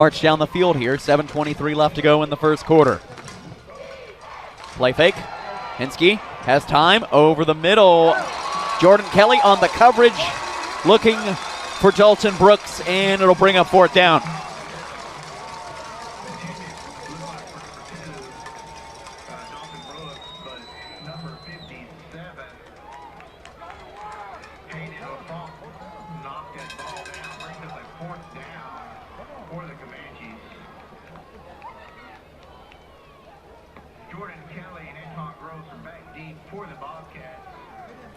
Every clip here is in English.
March down the field here, 7:23 left to go in the first quarter. Play fake. Hinsky has time over the middle. Jordan Kelly on the coverage, looking for Dalton Brooks, and it'll bring up fourth down.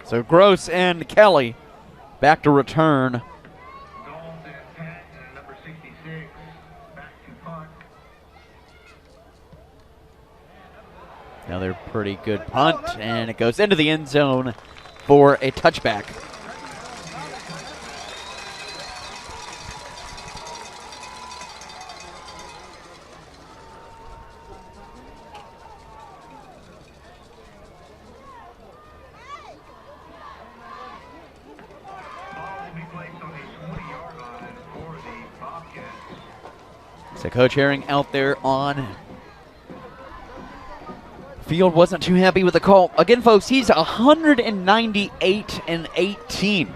So Gross and Kelly back to return. Another pretty good punt, and it goes into the end zone for a touchback. So Coach Herring out there on field wasn't too happy with the call. Again, folks, he's 198-18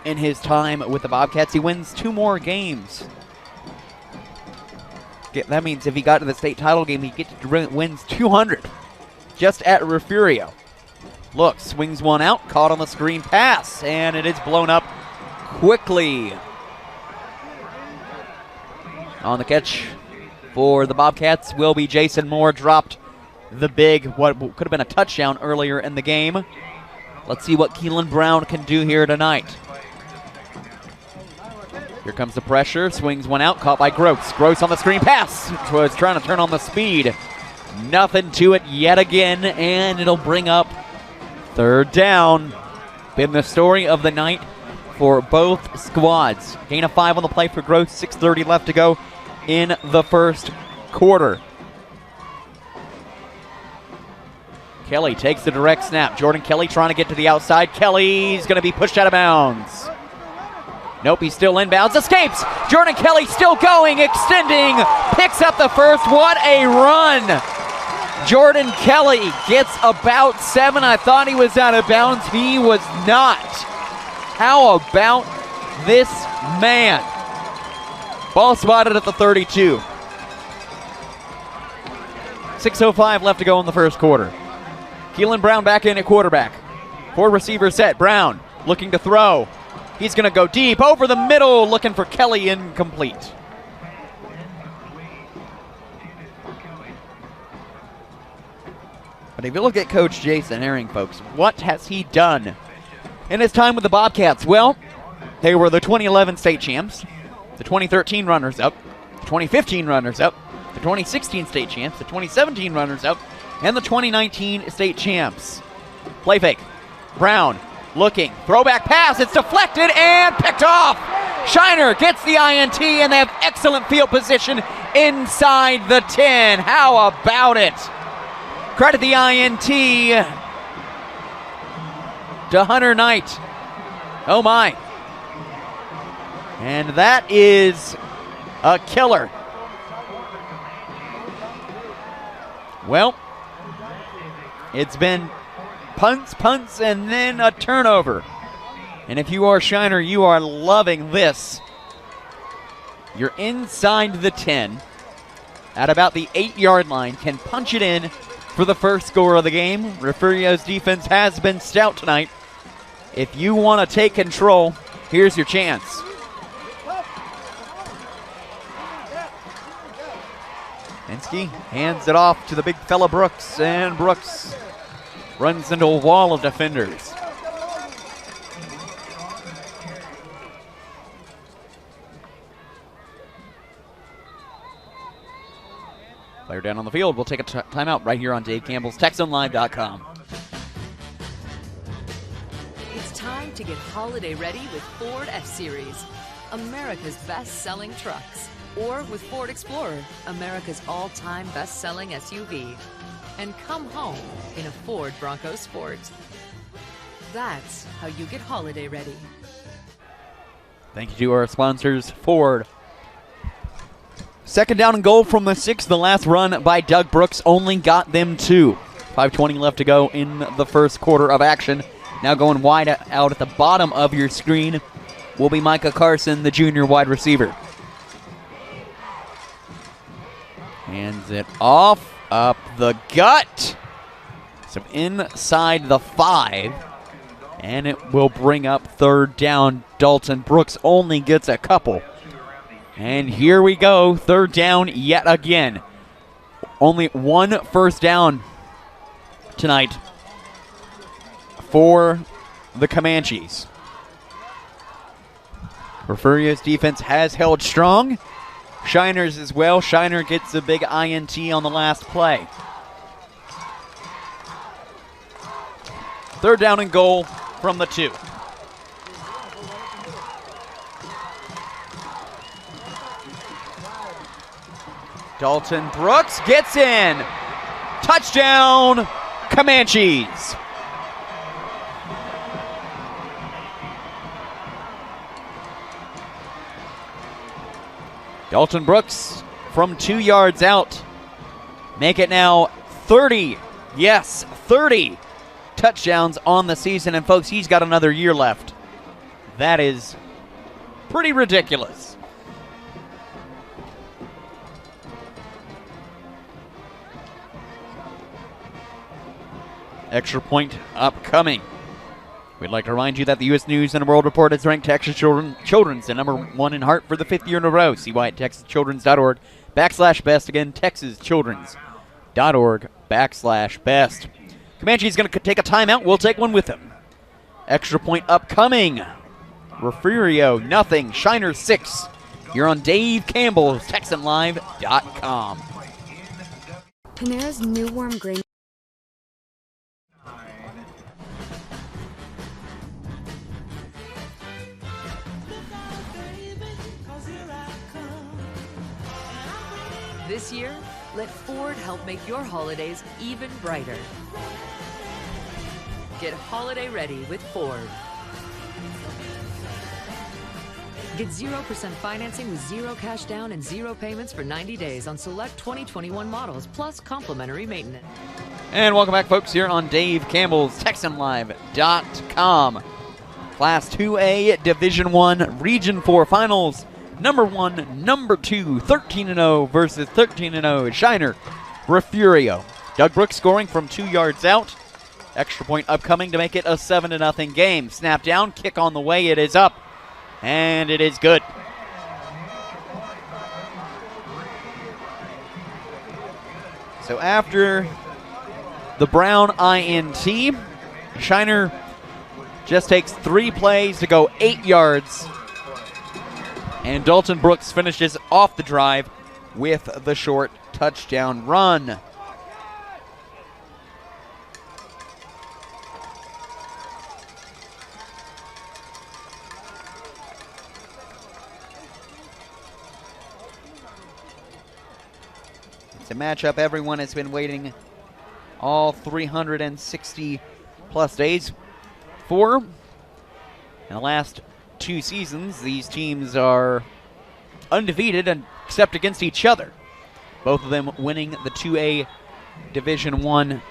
in his time with the Bobcats. He wins 2 more games. That means if he got to the state title game, he wins 200 just at Refugio. Look, swings one out, caught on the screen pass, and it is blown up quickly. On the catch for the Bobcats will be Jason Moore. Dropped the big, what could have been a touchdown earlier in the game. Let's see what Keelan Brown can do here tonight. Here comes the pressure. Swings one out, caught by Gross. Gross on the screen pass. Was trying to turn on the speed. Nothing to it yet again, and it'll bring up third down. Been the story of the night for both squads. Gain of 5 on the play for Gross. 6:30 left to go in the first quarter. Kelly takes the direct snap. Jordan Kelly trying to get to the outside. Kelly's going to be pushed out of bounds. Nope, he's still inbounds. Escapes. Jordan Kelly still going, extending. Picks up the first. What a run. Jordan Kelly gets about 7. I thought he was out of bounds. He was not. How about this man? Ball spotted at the 32. 6:05 left to go in the first quarter. Keelan Brown back in at quarterback. 4 receivers set. Brown looking to throw. He's going to go deep over the middle, looking for Kelly, incomplete. But if you look at Coach Jason Herring, folks, what has he done in his time with the Bobcats? Well, they were the 2011 state champs, the 2013 runners-up, the 2015 runners-up, the 2016 state champs, the 2017 runners-up, and the 2019 state champs. Play fake. Brown looking. Throwback pass. It's deflected and picked off. Shiner gets the INT, and they have excellent field position inside the 10. How about it? Credit the INT to Hunter Knight. Oh my. And that is a killer. Well, it's been punts, and then a turnover. And if you are Shiner, you are loving this. You're inside the 10 at about the 8-yard line, can punch it in for the first score of the game. Refugio's defense has been stout tonight. If you want to take control, here's your chance. Hinsky hands it off to the big fella Brooks, and Brooks runs into a wall of defenders. Player down on the field. We'll take a timeout right here on Dave Campbell's TexanLive.com. It's time to get holiday ready with Ford F-Series, America's best-selling trucks. Or with Ford Explorer, America's all-time best-selling SUV. And come home in a Ford Bronco Sport. That's how you get holiday ready. Thank you to our sponsors, Ford, Second down and goal from the 6. The last run by Doug Brooks only got them 2. 5:20 left to go in the first quarter of action. Now going wide out at the bottom of your screen will be Micah Carson, the junior wide receiver. Hands it off, up the gut. So inside the 5. And it will bring up third down. Dalton Brooks only gets a couple. And here we go, third down yet again. Only one first down tonight for the Comanches. Refugio's defense has held strong. Shiner's as well. Shiner gets a big INT on the last play. Third down and goal from the 2. Dalton Brooks gets in. Touchdown, Comanches. Dalton Brooks from 2 yards out. Make it now 30. Yes, 30 touchdowns on the season. And folks, he's got another year left. That is pretty ridiculous. Extra point upcoming. We'd like to remind you that the U.S. News and World Report has ranked Texas Children's the number 1 in heart for the 5th year in a row. See why at TexasChildren's.org/best. Again, TexasChildren's.org/best. Comanche's going to take a timeout. We'll take one with him. Extra point upcoming. Refugio, nothing. Shiner, 6. You're on Dave Campbell's TexanLive.com. Panera's new warm grain. This year, let Ford help make your holidays even brighter. Get holiday ready with Ford. Get 0% financing with 0 cash down and 0 payments for 90 days on select 2021 models, plus complimentary maintenance. And welcome back, folks, here on Dave Campbell's TexanLive.com. Class 2A Division I Region 4 Finals. Number 1, number 2, 13-0 versus 13-0. Shiner, Refugio. Doug Brooks scoring from 2 yards out. Extra point upcoming to make it a 7-0 game. Snap down, kick on the way. It is up, and it is good. So after the Brown INT, Shiner just takes 3 plays to go 8 yards. And Dalton Brooks finishes off the drive with the short touchdown run. It's a matchup everyone has been waiting all 360 plus days for. In the last 2 seasons, these teams are undefeated and except against each other. Both of them winning the 2A Division I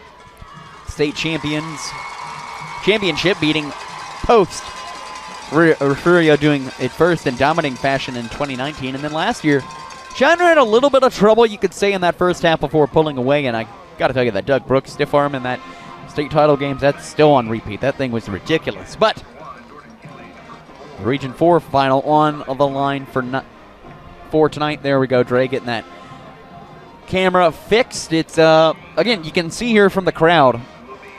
state championship, beating Post. Refugio doing it first in dominating fashion in 2019, and then last year, Shiner had a little bit of trouble, you could say, in that first half before pulling away, and I got to tell you that Doug Brooks stiff arm in that state title games, that's still on repeat. That thing was ridiculous, but the Region 4 final on the line for tonight. There we go, Dre, getting that camera fixed. It's, again, you can see here from the crowd,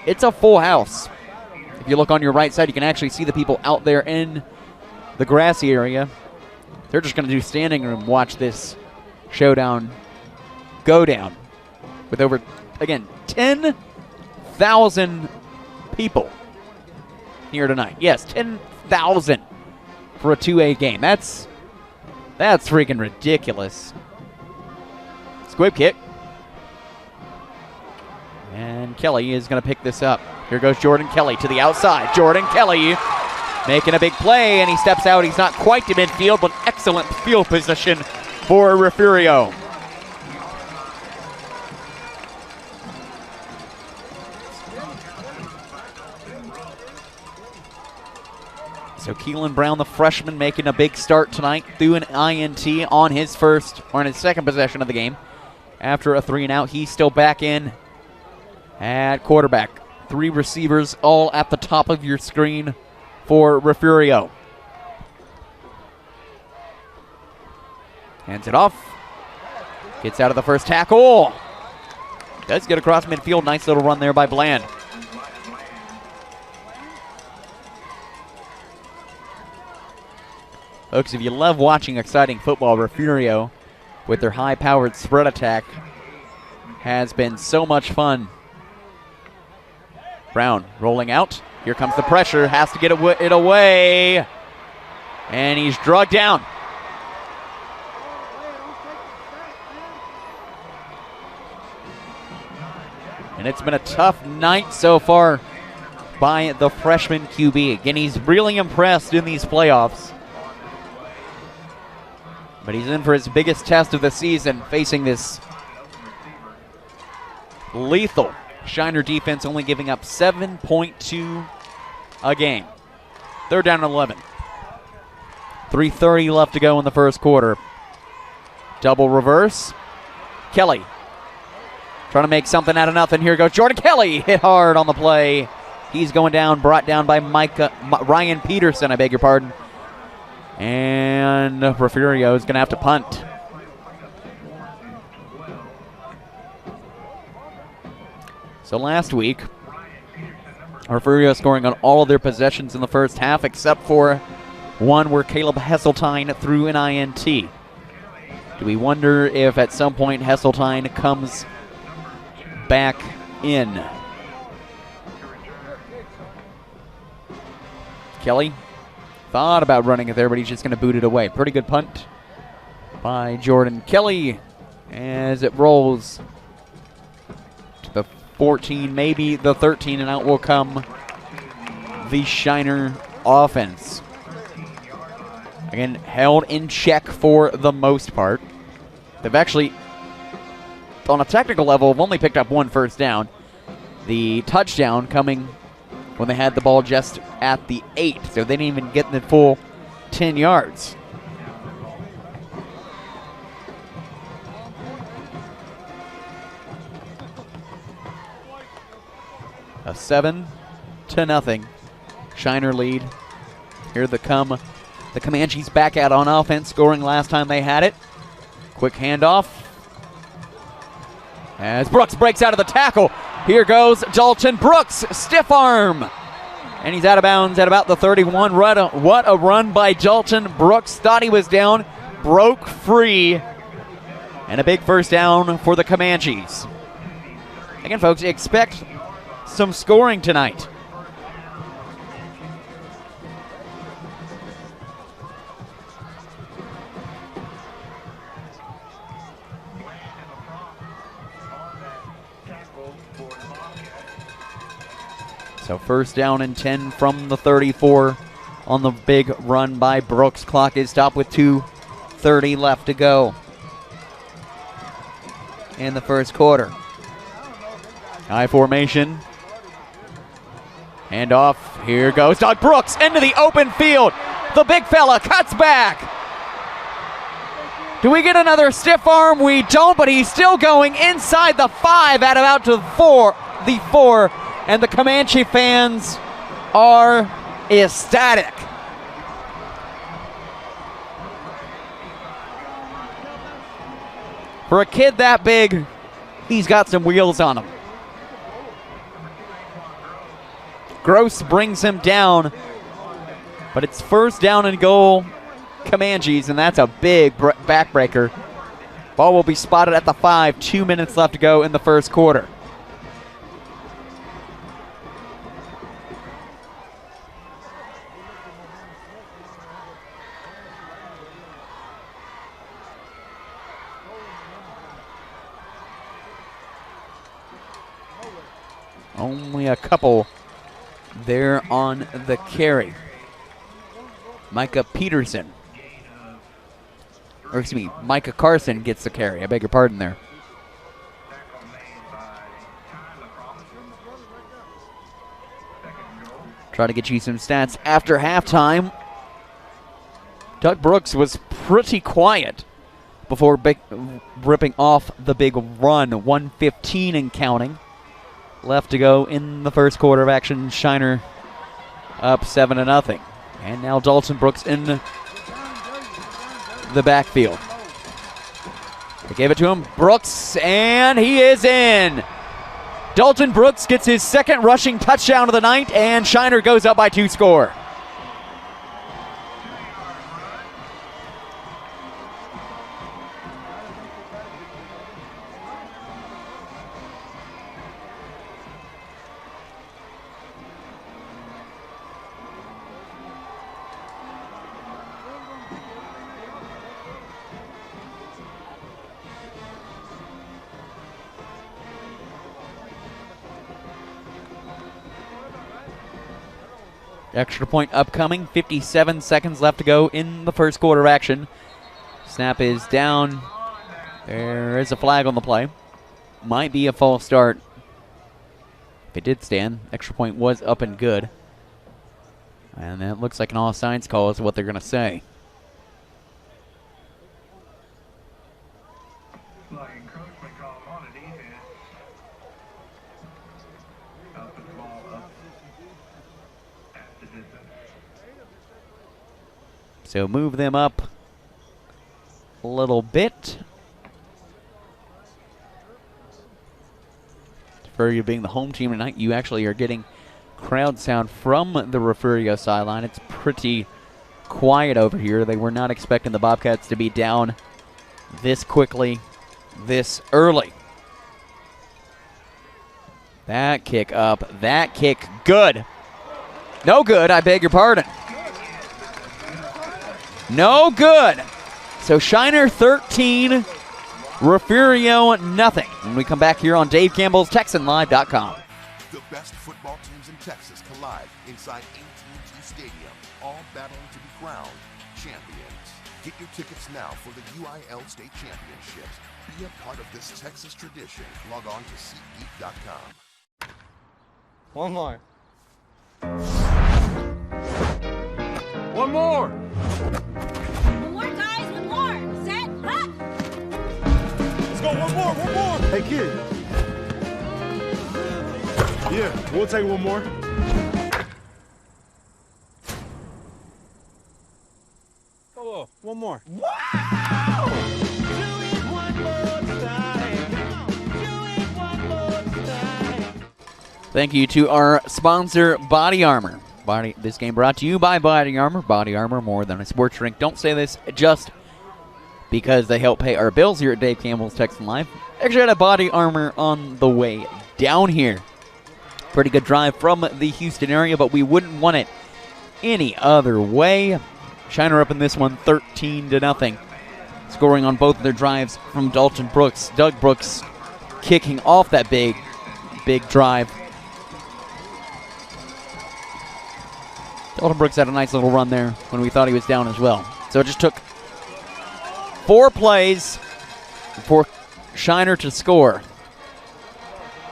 it's a full house. If you look on your right side, you can actually see the people out there in the grassy area. They're just going to do standing room, watch this showdown go down with over, again, 10,000 people here tonight. Yes, 10,000 for a 2A game. That's freaking ridiculous. Squib kick. And Kelly is going to pick this up. Here goes Jordan Kelly to the outside. Jordan Kelly making a big play, and he steps out. He's not quite to midfield, but excellent field position for Refugio. So Keelan Brown, the freshman, making a big start tonight through an INT on his first, or on his second possession of the game. After a 3-and-out, he's still back in at quarterback. 3 receivers all at the top of your screen for Refugio. Hands it off. Gets out of the first tackle. Does get across midfield. Nice little run there by Bland. Folks, if you love watching exciting football, Refugio, with their high-powered spread attack, has been so much fun. Brown rolling out. Here comes the pressure. Has to get it away. And he's drugged down. And it's been a tough night so far by the freshman QB. Again, he's really impressed in these playoffs. But he's in for his biggest test of the season, facing this lethal Shiner defense, only giving up 7.2 a game. 3rd down and 11. 3:30 left to go in the first quarter. Double reverse. Kelly trying to make something out of nothing. Here goes Jordan Kelly. Hit hard on the play. He's going down, brought down by Ryan Peterson, I beg your pardon. And Refugio is going to have to punt. So last week, Refugio scoring on all of their possessions in the first half, except for one where Caleb Hesseltine threw an INT. Do we wonder if at some point Hesseltine comes back in? Kelly thought about running it there, but he's just going to boot it away. Pretty good punt by Jordan Kelly as it rolls to the 14, maybe the 13, and out will come the Shiner offense. Again, held in check for the most part. They've actually, on a technical level, have only picked up 1 first down. The touchdown coming when they had the ball just at the 8, so they didn't even get the full 10 yards. A 7-0 Shiner lead. Here they come. The Comanches back out on offense, scoring last time they had it. Quick handoff. As Brooks breaks out of the tackle. Here goes Dalton Brooks, stiff arm. And he's out of bounds at about the 31. What a run by Dalton Brooks. Thought he was down, broke free. And a big first down for the Comanches. Again, folks, expect some scoring tonight. So first down and 10 from the 34 on the big run by Brooks. Clock is stopped with 2:30 left to go in the first quarter. High formation. Hand off. Here goes Doug Brooks into the open field. The big fella cuts back. Do we get another stiff arm? We don't, but he's still going inside the 5 at about to the 4. And the Comanche fans are ecstatic. For a kid that big, he's got some wheels on him. Gross brings him down, but it's first down and goal, Comanches, and that's a big backbreaker. Ball will be spotted at the 5, 2 minutes left to go in the first quarter. Only a couple there on the carry. Micah Peterson or excuse me, Micah Carson gets the carry. I beg your pardon there. Try to get you some stats after halftime. Doug Brooks was pretty quiet before ripping off the big run. 1:15 and counting left to go in the first quarter of action. Shiner up 7-0. And now Dalton Brooks in the backfield. They gave it to him. Brooks, and he is in. Dalton Brooks gets his second rushing touchdown of the night, and Shiner goes up by 2 score. Extra point upcoming. 57 seconds left to go in the first quarter of action. Snap is down. There is a flag on the play. Might be a false start. If it did stand, extra point was up and good. And that looks like an all-signs call is what they're going to say. So move them up a little bit. For you being the home team tonight, you actually are getting crowd sound from the Refugio sideline. It's pretty quiet over here. They were not expecting the Bobcats to be down this quickly, this early. That kick up, that kick good. No good, I beg your pardon. No good. So Shiner 13, Refugio nothing. When we come back here on Dave Campbell's TexanLive.com. The best football teams in Texas collide inside AT&T Stadium, all battling to be crowned champions. Get your tickets now for the UIL State Championships. Be a part of this Texas tradition. Log on to SeatGeek.com. One more. One more. One more, guys, one more. Set, up. Let's go, one more. Hey, kid. Yeah, we'll take one more. Oh, one more. Wow! Thank you to our sponsor, Body Armor. This game brought to you by Body Armor. Body Armor, more than a sports drink. Don't say this just because they help pay our bills here at Dave Campbell's Texan Live. Actually had a Body Armor on the way down here. Pretty good drive from the Houston area, but we wouldn't want it any other way. Shiner up in this one 13-0. Scoring on both of their drives from Dalton Brooks. Doug Brooks kicking off that big drive. Dalton Brooks had a nice little run there when we thought he was down as well. So it just took 4 plays for Shiner to score.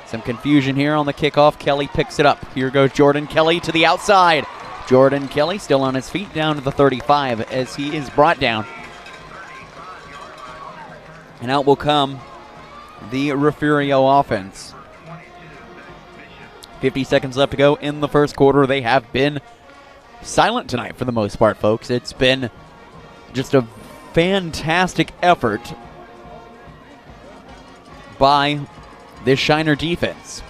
Some confusion here on the kickoff. Kelly picks it up. Here goes Jordan Kelly to the outside. Jordan Kelly still on his feet down to the 35 as he is brought down. And out will come the Refugio offense. 50 seconds left to go in the first quarter. They have been silent tonight for the most part, folks. It's been just a fantastic effort by this Shiner defense.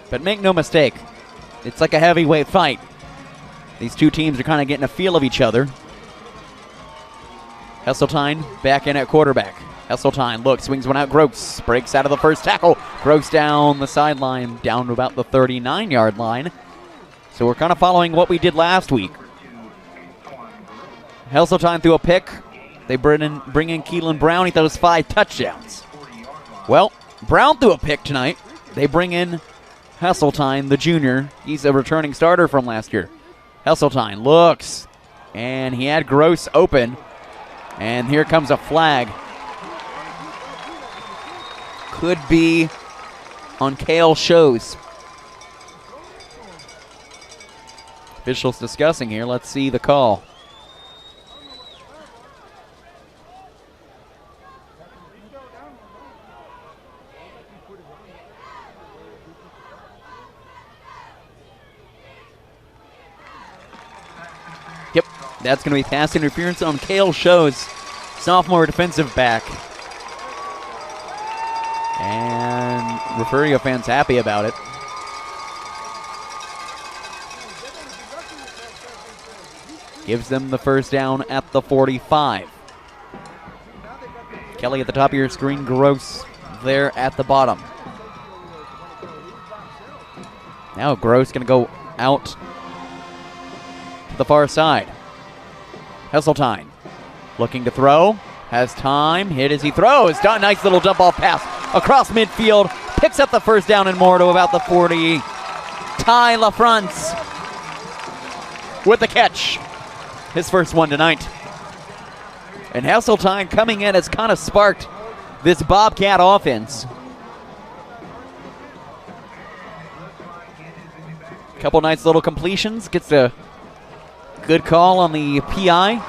But make no mistake, it's like a heavyweight fight. These two teams are kind of getting a feel of each other. Hesseltine back in at quarterback. Hesseltine looks, swings one out. Gross breaks out of the first tackle. Gross down the sideline, down to about the 39-yard line. So we're kind of following what we did last week. Hesseltine threw a pick. They bring in Keelan Brown. He throws 5 touchdowns. Well, Brown threw a pick tonight. They bring in Hesseltine, the junior. He's a returning starter from last year. Hesseltine looks, and he had Gross open. And here comes a flag. Could be on Kale Shows. Officials discussing here. Let's see the call. Yep, that's going to be pass interference on Kale Shows, sophomore defensive back. And Refugio fans happy about it. Gives them the first down at the 45. Kelly at the top of your screen, Gross there at the bottom. Now Gross going to go out to the far side. Hesseltine looking to throw. Has time. Hit as he throws. Nice little jump off pass across midfield. Picks up the first down and more to about the 40. Ty LaFrance with the catch. His first one tonight. And Hesseltine coming in has kind of sparked this Bobcat offense. Couple nice little completions. Gets a good call on the PI.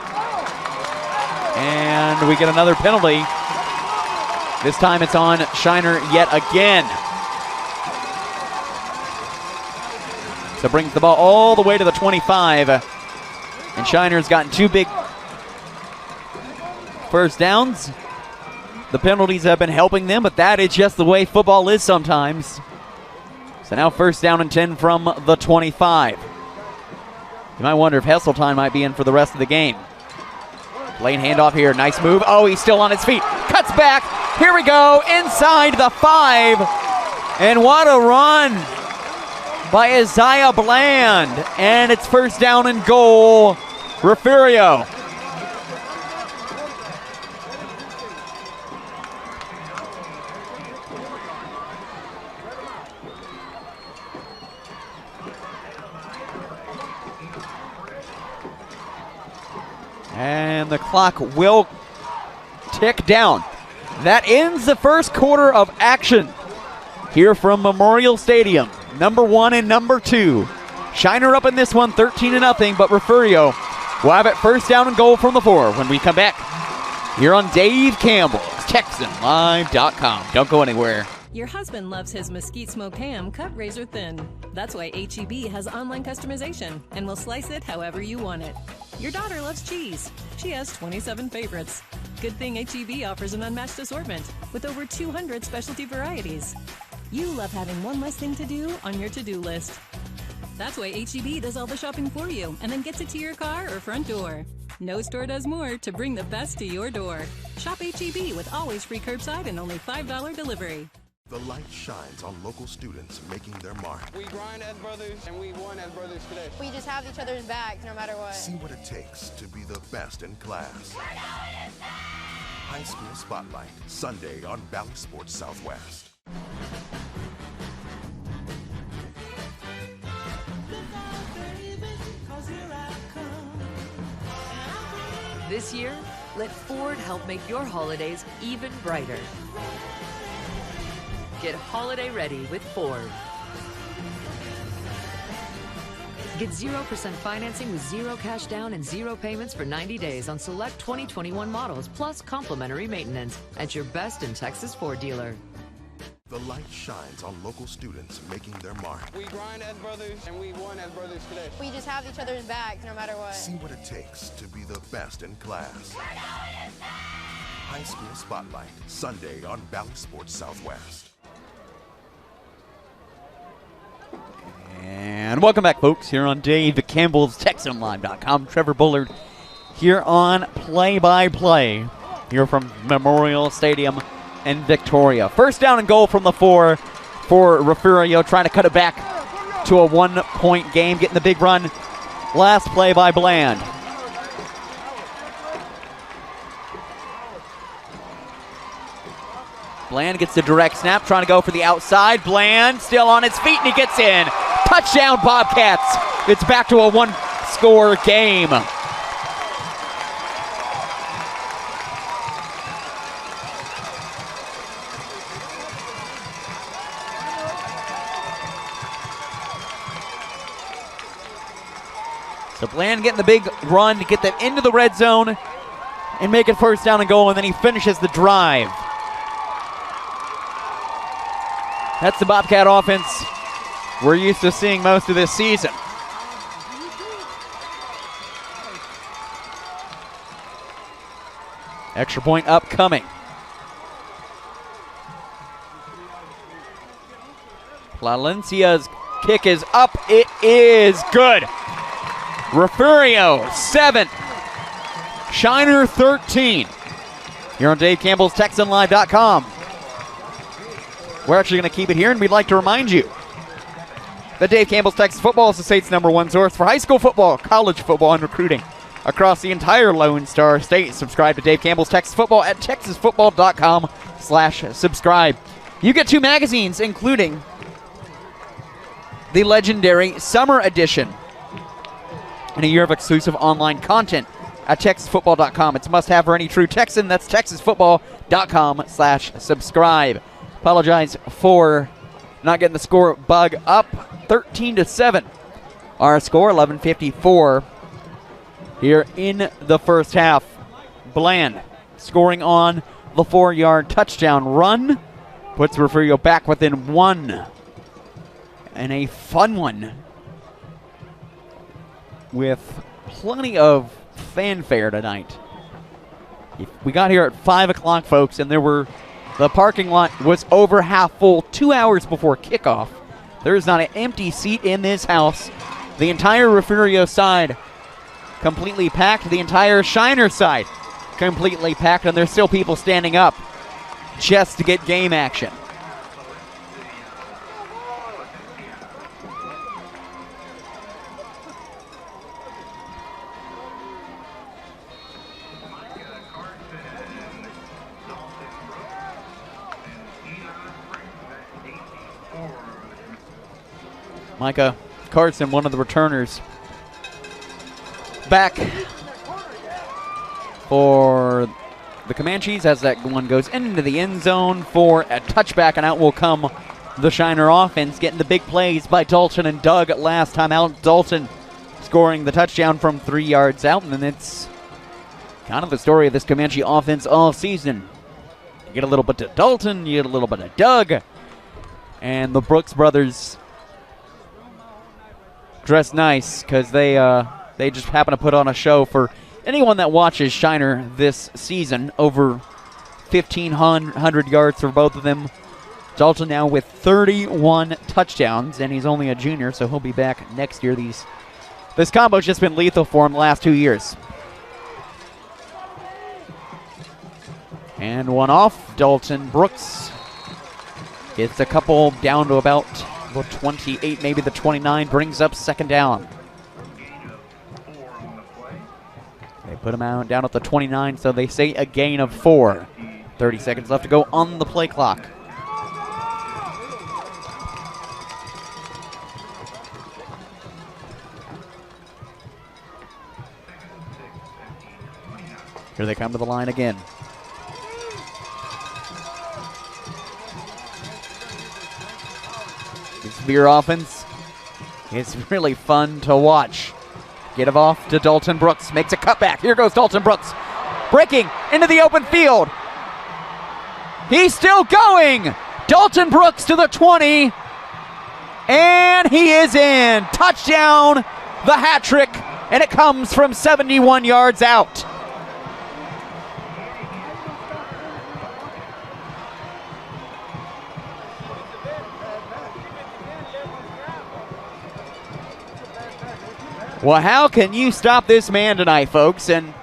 And we get another penalty. This time it's on Shiner yet again. So brings the ball all the way to the 25. And Shiner's gotten two big first downs. The penalties have been helping them, but that is just the way football is sometimes. So now first down and 10 from the 25. You might wonder if Hesseltine might be in for the rest of the game. Lane handoff here, nice move. Oh, he's still on his feet. Cuts back, here we go, inside the 5. And what a run by Isaiah Bland. And it's first down and goal, Refugio. And the clock will tick down. That ends the first quarter of action here from Memorial Stadium. Number 1 and number 2. Shiner up in this one, 13-0, but Refugio will have it first down and goal from the 4 when we come back here on Dave Campbell's TexanLive.com. Don't go anywhere. Your husband loves his mesquite smoked ham cut razor thin. That's why H-E-B has online customization and will slice it however you want it. Your daughter loves cheese. She has 27 favorites. Good thing H-E-B offers an unmatched assortment with over 200 specialty varieties. You love having one less thing to do on your to-do list. That's why H-E-B does all the shopping for you and then gets it to your car or front door. No store does more to bring the best to your door. Shop H-E-B with always free curbside and only $5 delivery. The light shines on local students making their mark. We grind as brothers, and we won as brothers today. We just have each other's back no matter what. See what it takes to be the best in class. High School Spotlight, Sunday on Valley Sports Southwest. This year, let Ford help make your holidays even brighter. Get holiday ready with Ford. Get 0% financing with zero cash down and zero payments for 90 days on select 2021 models, plus complimentary maintenance at your best in Texas Ford dealer. The light shines on local students making their mark. We grind as brothers, and we won as brothers today. We just have each other's back no matter what. See what it takes to be the best in class. High School Spotlight, Sunday on Valley Sports Southwest. And welcome back, folks, here on Dave Campbell's TexanLive.com. Trevor Bullard here on play-by-play here from Memorial Stadium in Victoria. First down and goal from the 4 for Refugio, trying to cut it back to a 1-point game, getting the big run. Last play by Bland. Bland gets the direct snap, trying to go for the outside. Bland still on his feet, and he gets in. Touchdown, Bobcats. It's back to a one-score game. So Bland getting the big run to get them into the red zone and make it first down and goal, and then he finishes the drive. That's the Bobcat offense we're used to seeing most of this season. Extra point upcoming. Valencia's kick is up. It is good. Refugio 7, Shiner 13. Here on Dave Campbell's TexanLive.com. We're actually going to keep it here, and we'd like to remind you that Dave Campbell's Texas Football is the state's #1 source for high school football, college football, and recruiting across the entire Lone Star State. Subscribe to Dave Campbell's Texas Football at texasfootball.com/subscribe. You get 2 magazines, including the legendary Summer Edition and a year of exclusive online content at texasfootball.com. It's a must-have for any true Texan. That's texasfootball.com/subscribe. Apologize for not getting the score bug up. 13-7. Our score, 11:54 here in the first half. Bland scoring on the 4-yard touchdown run. Puts Refugio back within 1. And a fun one with plenty of fanfare tonight. We got here at 5 o'clock, folks, and the parking lot was over half full 2 hours before kickoff. There is not an empty seat in this house. The entire Refugio side completely packed. The entire Shiner side completely packed, and there's still people standing up just to get game action. Micah Carson, one of the returners, back for the Comanches as that one goes into the end zone for a touchback, and out will come the Shiner offense, getting the big plays by Dalton and Doug last time out. Dalton scoring the touchdown from 3 yards out, and then it's kind of the story of this Comanche offense all season. You get a little bit of Dalton, you get a little bit of Doug, and the Brooks brothers dressed nice because they just happen to put on a show for anyone that watches Shiner this season. Over 1,500 yards for both of them. Dalton now with 31 touchdowns, and he's only a junior, so he'll be back next year. This combo's just been lethal for him the last 2 years. And one off. Dalton Brooks gets a couple down to about the 28, maybe the 29, brings up second down. They put him out down at the 29, so they say a gain of 4. 30 seconds left to go on the play clock. Here they come to the line again. This Veer offense, it's really fun to watch. Get it off to Dalton Brooks, makes a cutback. Here goes Dalton Brooks, breaking into the open field. He's still going. Dalton Brooks to the 20, and he is in. Touchdown, the hat trick, and it comes from 71 yards out. Well, how can you stop this man tonight, folks? And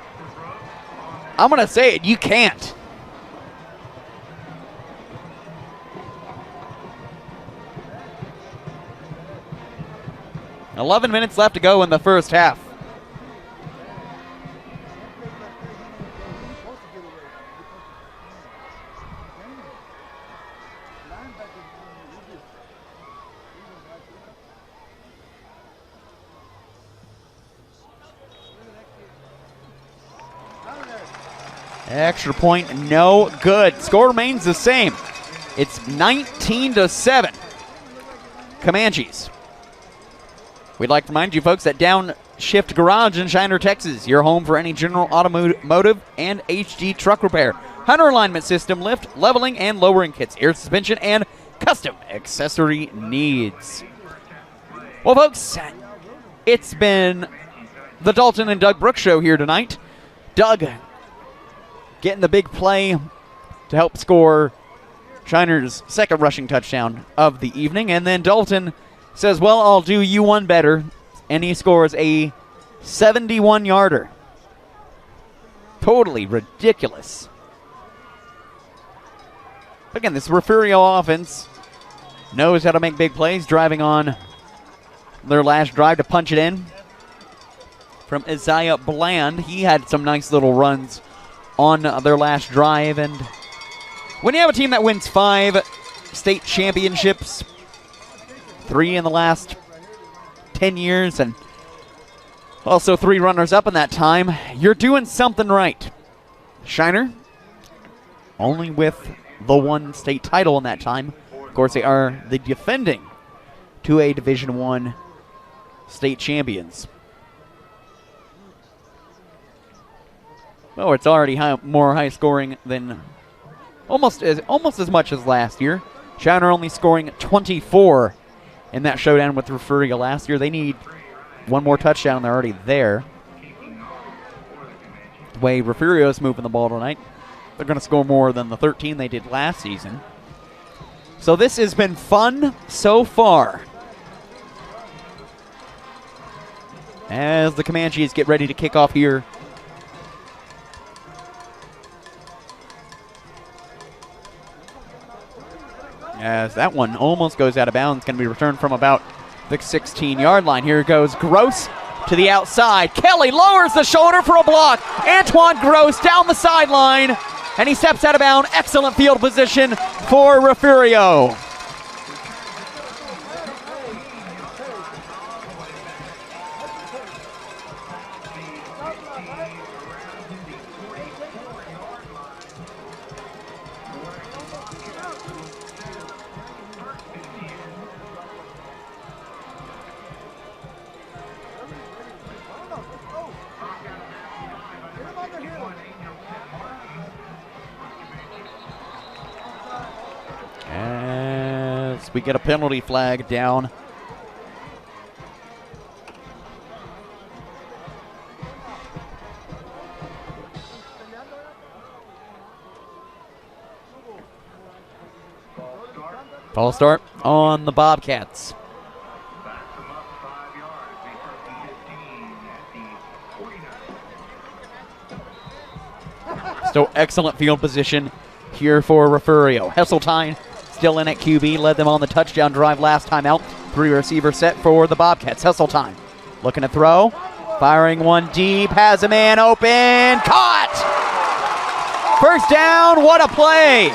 I'm going to say it, you can't. $11 minutes left to go in the first half. Extra point, no good. Score remains the same. It's 19-7. Comanches. We'd like to remind you folks that down Shift Garage in Shiner, Texas. Your home for any general automotive and HD truck repair. Hunter alignment system, lift, leveling, and lowering kits, air suspension, and custom accessory needs. Well, folks, it's been the Dalton and Doug Brooks show here tonight. Doug getting the big play to help score Shiner's second rushing touchdown of the evening. And then Dalton says, well, I'll do you one better. And he scores a 71-yarder. Totally ridiculous. Again, this Refugio offense knows how to make big plays, driving on their last drive to punch it in. From Isaiah Bland, he had some nice little runs on their last drive. And when you have a team that wins 5 state championships, 3 in the last 10 years, and also 3 runners-up in that time, you're doing something right. Shiner, only with the 1 state title in that time. Of course, they are the defending 2A Division I state champions. Well, it's already more high scoring than almost as much as last year. Shiner only scoring 24 in that showdown with Refugio last year. They need 1 more touchdown. They're already there. The way Refugio is moving the ball tonight, they're going to score more than the 13 they did last season. So this has been fun so far. As the Comanches get ready to kick off here. As that one almost goes out of bounds, going to be returned from about the 16-yard line. Here goes Gross to the outside. Kelly lowers the shoulder for a block. Antoine Gross down the sideline, and he steps out of bounds. Excellent field position for Refugio. As we get a penalty flag down. False start on the Bobcats. Still excellent field position here for Refugio. Hesseltine still in at QB, led them on the touchdown drive last time out. 3 receiver set for the Bobcats. Hesseltine looking to throw, firing one deep, has a man open, caught! First down, what a play!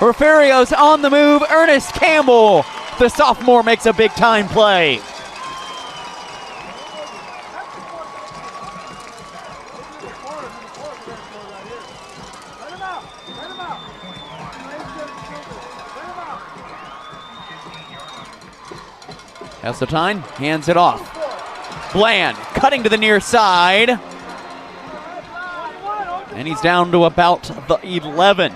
Refugio's on the move. Ernest Campbell, the sophomore, makes a big time play. Hesseltine hands it off. Bland cutting to the near side. And he's down to about the 11.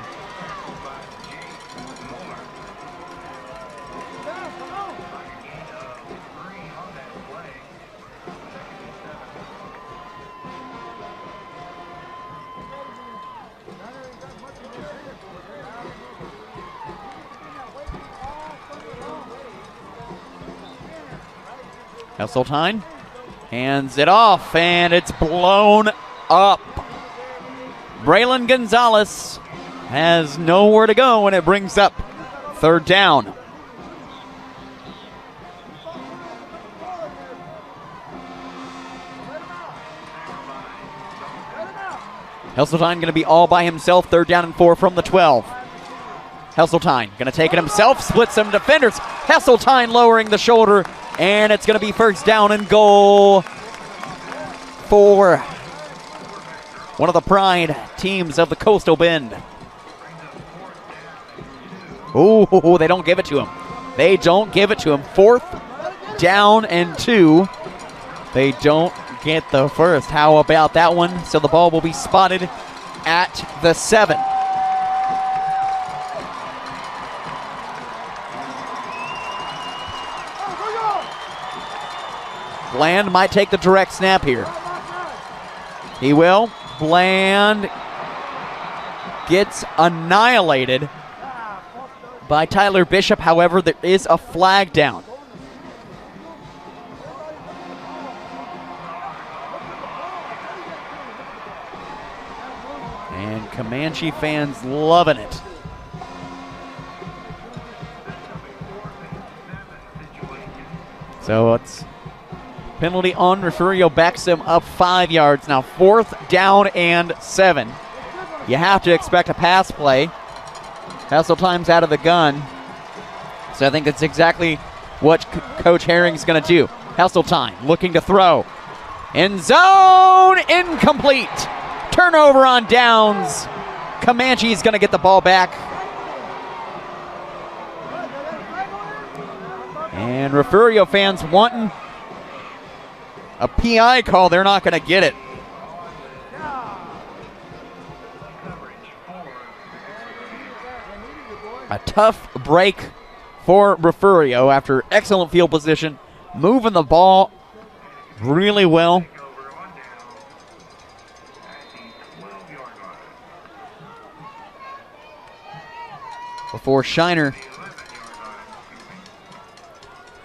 Hesseltine hands it off, and it's blown up. Braylon Gonzalez has nowhere to go, and it brings up 3rd down. Hesseltine going to be all by himself, 3rd down and 4 from the 12. Hesseltine going to take it himself, split some defenders. Hesseltine lowering the shoulder, and it's going to be 1st down and goal for one of the pride teams of the Coastal Bend. Oh, they don't give it to him. They don't give it to him. 4th down and 2 They don't get the first. How about that one? So the ball will be spotted at the 7. Bland might take the direct snap here. He will. Bland gets annihilated by Tyler Bishop. However, there is a flag down. And Comanche fans loving it. So it's penalty on Refugio, backs him up 5 yards. Now 4th down and 7. You have to expect a pass play. Hasseltine's out of the gun. So I think that's exactly what Coach Herring's going to do. Hasseltine looking to throw. End zone, incomplete. Turnover on downs. Comanche's going to get the ball back. And Refugio fans wanting a PI call. They're not going to get it. A tough break for Refugio after excellent field position, moving the ball really well. Before Shiner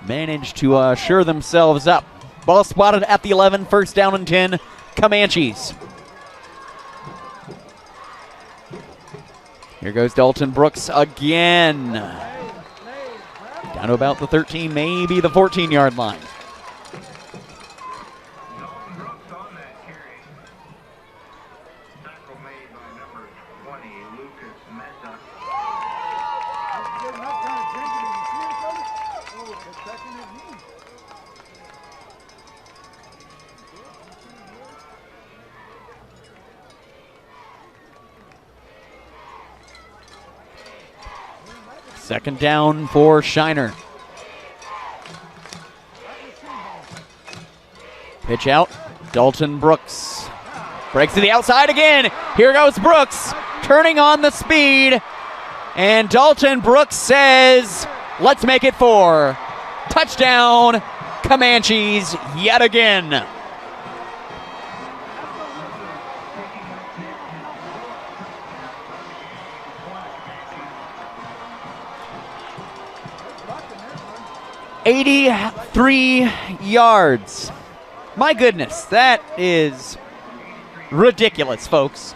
managed to shore themselves up. Ball spotted at the 11, 1st down and 10, Comanches. Here goes Dalton Brooks again. Down to about the 13, maybe the 14-yard line. Second down for Shiner. Pitch out. Dalton Brooks breaks to the outside again. Here goes Brooks, turning on the speed. And Dalton Brooks says, let's make it 4. Touchdown, Comanches yet again. "83 yards. My goodness, that is ridiculous, folks.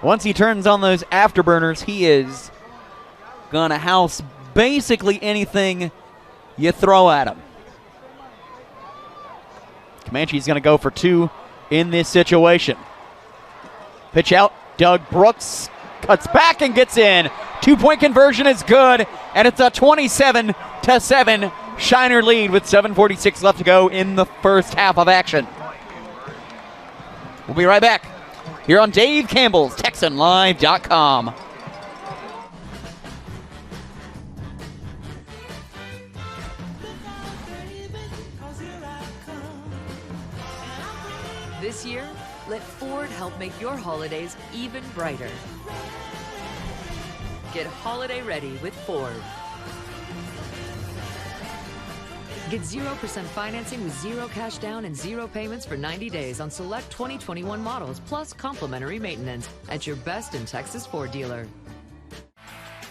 Once he turns on those afterburners, he is gonna house basically anything you throw at him. Comanche's going to go for 2 in this situation. Pitch out. Doug Brooks cuts back and gets in. 2-point conversion is good, and it's a 27-7 Shiner lead with 7:46 left to go in the first half of action. We'll be right back here on Dave Campbell's TexanLive.com. This year, let Ford help make your holidays even brighter. Get holiday ready with Ford. Get 0% financing with 0 cash down and 0 payments for 90 days on select 2021 models, plus complimentary maintenance at your best in Texas Ford dealer.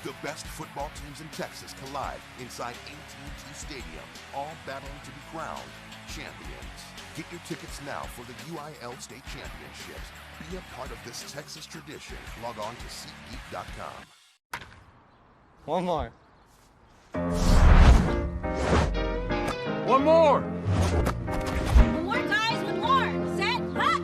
The best football teams in Texas collide inside AT&T Stadium, all battling to be crowned champions. Get your tickets now for the UIL State Championships. Be a part of this Texas tradition. Log on to SeatGeek.com. One more. One more. One more, guys, one more. Set, hut.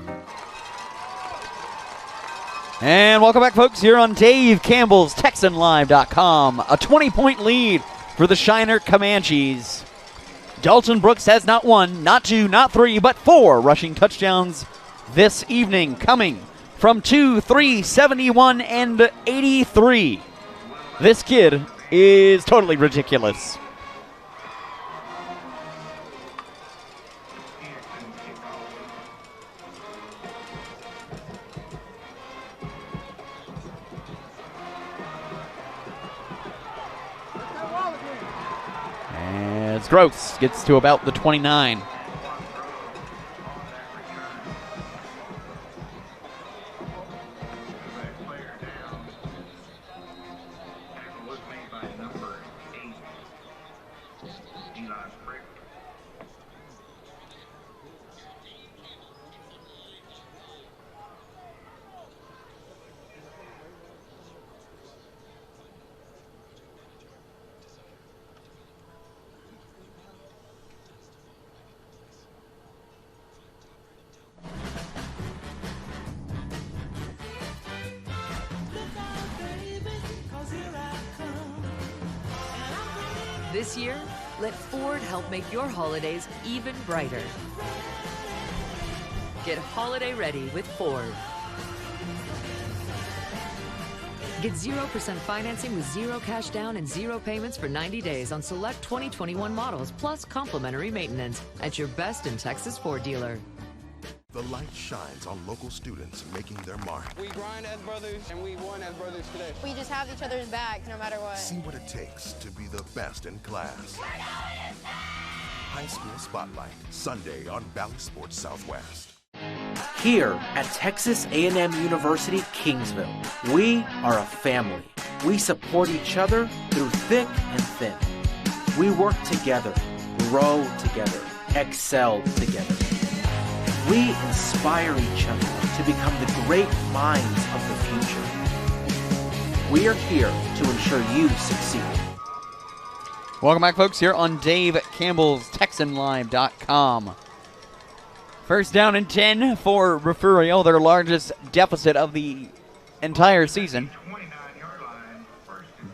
And welcome back, folks, here on Dave Campbell's TexanLive.com. A 20-point lead for the Shiner Comanches. Dalton Brooks has not one, not two, not three, but 4 rushing touchdowns this evening, coming from 2, 3, 71, and 83. This kid is totally ridiculous. As Gross gets to about the 29. This year, let Ford help make your holidays even brighter. Get holiday ready with Ford. Get 0% financing with 0 cash down and 0 payments for 90 days on select 2021 models, plus complimentary maintenance at your best in Texas Ford dealer. The light shines on local students making their mark. We grind as brothers, and we won as brothers today. We just have each other's back no matter what. See what it takes to be the best in class. High School Spotlight, Sunday on Valley Sports Southwest. Here at Texas A&M University, Kingsville, we are a family. We support each other through thick and thin. We work together, grow together, excel together. We inspire each other to become the great minds of the future. We are here to ensure you succeed. Welcome back, folks, here on Dave Campbell's TexanLive.com. First down and 10 for Refugio, their largest deficit of the entire season.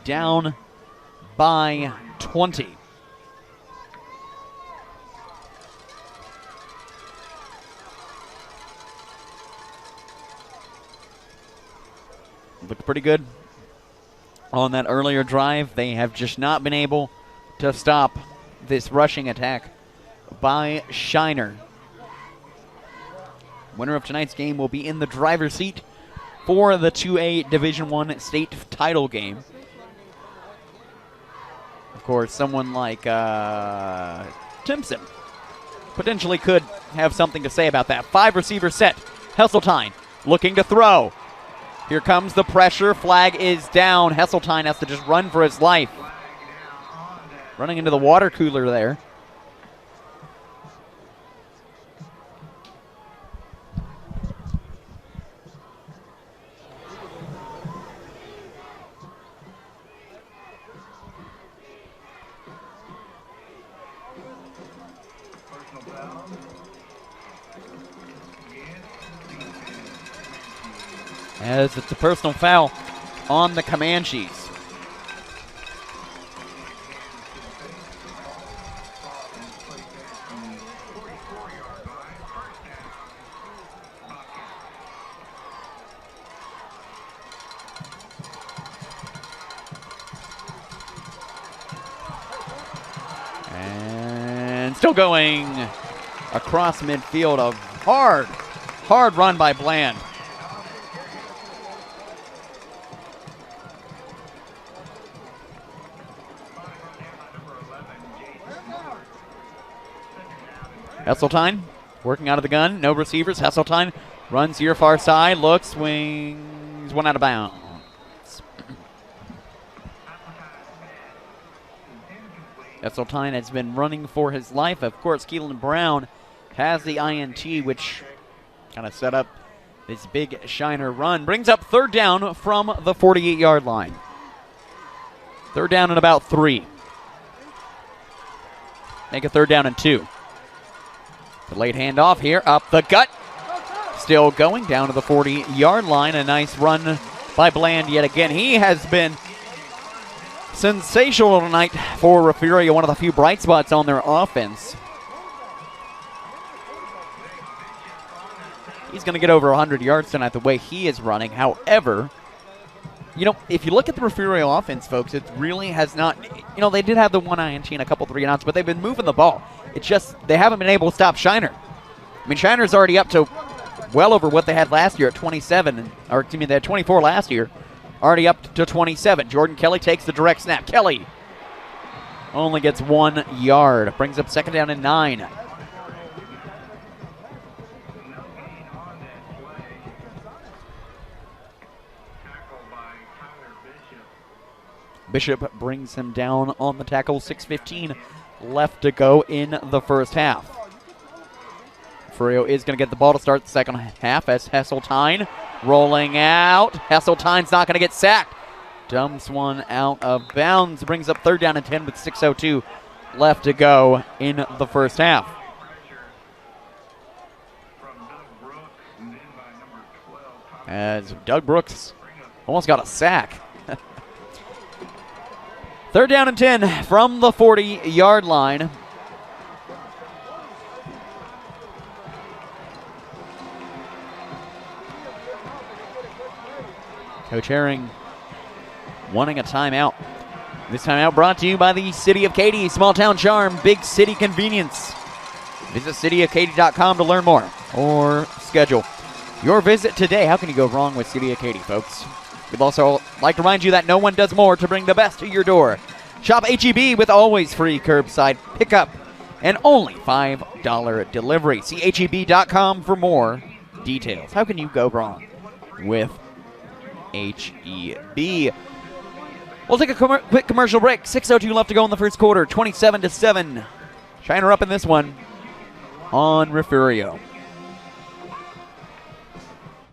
Down by 20. Looked pretty good on that earlier drive. They have just not been able to stop this rushing attack by Shiner. Winner of tonight's game will be in the driver's seat for the 2A Division I state title game. Of course, someone like Timpson potentially could have something to say about that. 5 receiver set. Hesseltine looking to throw. Here comes the pressure. Flag is down. Hesseltine has to just run for his life. Running into the water cooler there. As it's a personal foul on the Comanches. And still going across midfield. A hard run by Bland. Hesseltine working out of the gun. No receivers. Hesseltine runs here far side. Looks, swings, one out of bounds. Hesseltine has been running for his life. Of course, Keelan Brown has the INT, which kind of set up this big Shiner run. Brings up third down from the 48-yard line. Third down and about 3. Make a third down and 2. The late handoff here, up the gut. Still going down to the 40-yard line. A nice run by Bland yet again. He has been sensational tonight for Refugio, one of the few bright spots on their offense. He's going to get over 100 yards tonight the way he is running. However, you know, if you look at the Refugio offense, folks, it really has not, you know, they did have the one INT and a couple 3-and-outs, but they've been moving the ball. It's just they haven't been able to stop Shiner. I mean, Shiner's already up to well over what they had last year at 27, or excuse me, they had 24 last year, already up to 27. Jordan Kelly takes the direct snap. Kelly only gets 1 yard, brings up 2nd down and 9. Bishop brings him down on the tackle. 6:15 left to go in the first half. Refugio is going to get the ball to start the second half as Hesseltine rolling out. Hesseltine's not going to get sacked. Dumps one out of bounds. Brings up 3rd down and 10 with 6:02 left to go in the first half. As Doug Brooks almost got a sack. 3rd down and 10 from the 40-yard line. Coach Herring wanting a timeout. This timeout brought to you by the City of Katy. Small town charm, big city convenience. Visit cityofkaty.com to learn more or schedule your visit today. How can you go wrong with City of Katy, folks? We'd also like to remind you that no one does more to bring the best to your door. Shop HEB with always free curbside pickup and only $5 delivery. See HEB.com for more details. How can you go wrong with HEB? We'll take a quick commercial break. 6:02 left to go in the first quarter. 27-7. Shiner up in this one on Refugio.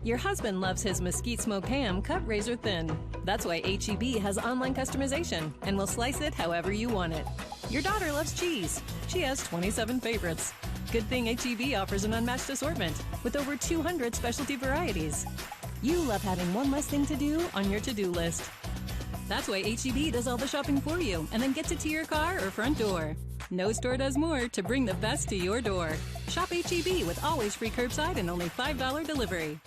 Your husband loves his mesquite smoked ham cut razor thin. That's why HEB has online customization and will slice it however you want it. Your daughter loves cheese. She has 27 favorites. Good thing HEB offers an unmatched assortment with over 200 specialty varieties. You love having one less thing to do on your to-do list. That's why HEB does all the shopping for you and then gets it to your car or front door. No store does more to bring the best to your door. Shop HEB with always free curbside and only $5 delivery.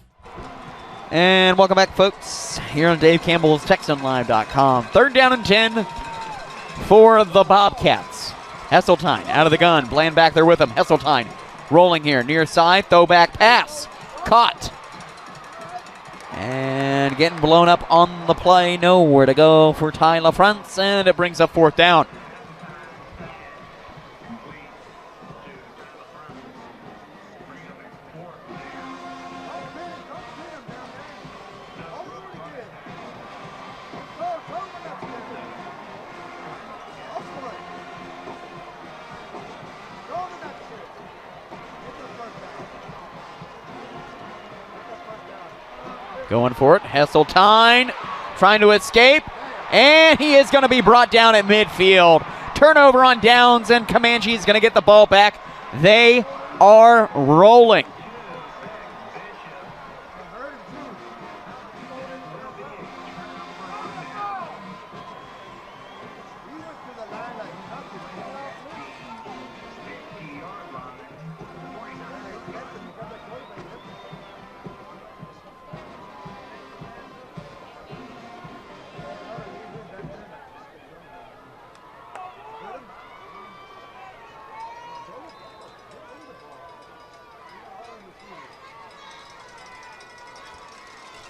And welcome back, folks, here on Dave Campbell's TexanLive.com. 3rd down and 10 for the Bobcats. Hesseltine out of the gun. Bland back there with him. Hesseltine rolling here. Near side. Throwback pass. Caught. And getting blown up on the play. Nowhere to go for Ty LaFrance. And it brings up 4th down. Going for it. Hesseltine trying to escape. And he is going to be brought down at midfield. Turnover on downs, and Comanche is going to get the ball back. They are rolling.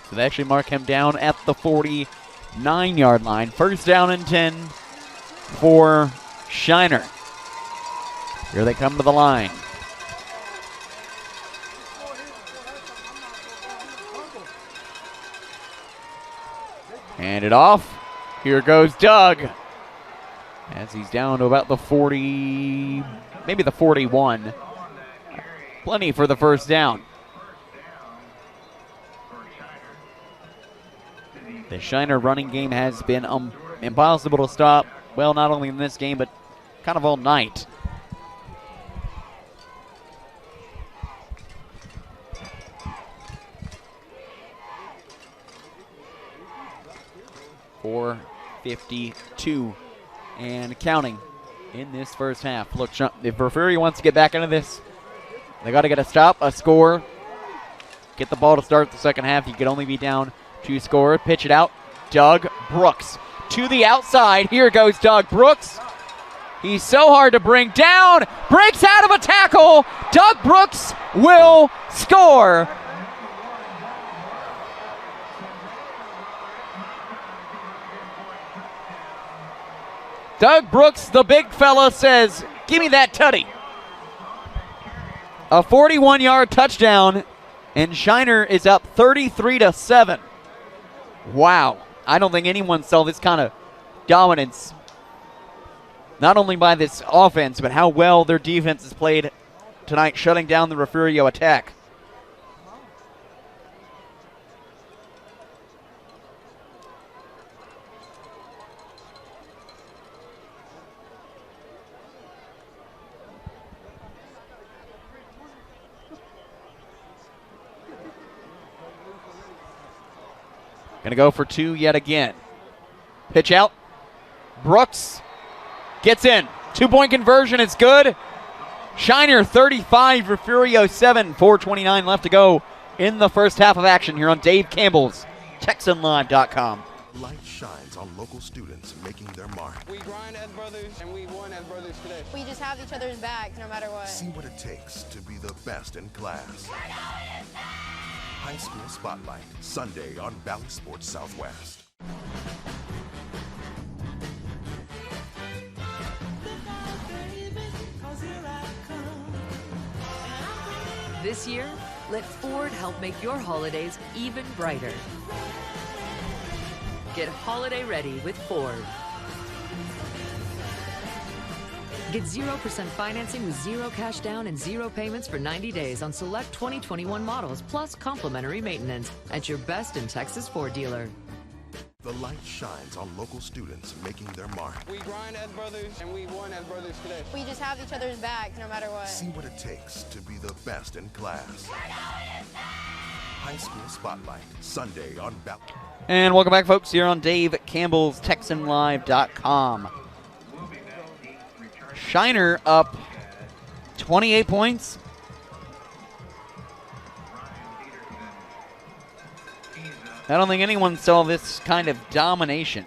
So they actually mark him down at the 49-yard line. 1st down and 10 for Shiner. Here they come to the line. Hand it off. Here goes Doug. As he's down to about the 40, maybe the 41. Plenty for the 1st down. The Shiner running game has been impossible to stop. Well, not only in this game, but kind of all night. For 52 and counting in this first half. Look, if Refugio wants to get back into this, they got to get a stop, a score, get the ball to start the second half. You could only be down 2 scores. Pitch it out. Doug Brooks to the outside. Here goes Doug Brooks. He's so hard to bring down. Breaks out of a tackle. Doug Brooks will score. Doug Brooks, the big fella, says, "Give me that tutty." A 41-yard touchdown, and Shiner is up 33-7. Wow. I don't think anyone saw this kind of dominance, not only by this offense, but how well their defense has played tonight, shutting down the Refugio attack. Going to go for 2 yet again. Pitch out. Brooks gets in. 2-point conversion is good. Shiner 35, Refugio 7. 4:29 left to go in the first half of action here on Dave Campbell's TexanLive.com. Light shines on local students making their mark. We grind as brothers, and we won as brothers today. We just have each other's backs no matter what. See what it takes to be the best in class. High School Spotlight, Sunday on Valley Sports Southwest. This year, let Ford help make your holidays even brighter. Get holiday ready with Ford. Get 0% financing with 0 cash down and 0 payments for 90 days on select 2021 models, plus complimentary maintenance at your best in Texas Ford dealer. The light shines on local students making their mark. We grind as brothers, and we won as brothers today. We just have each other's backs no matter what. See what it takes to be the best in class. High School Spotlight, Sunday on Valley. And welcome back, folks, here on Dave Campbell's TexanLive.com. Shiner up 28 points. I don't think anyone saw this kind of domination.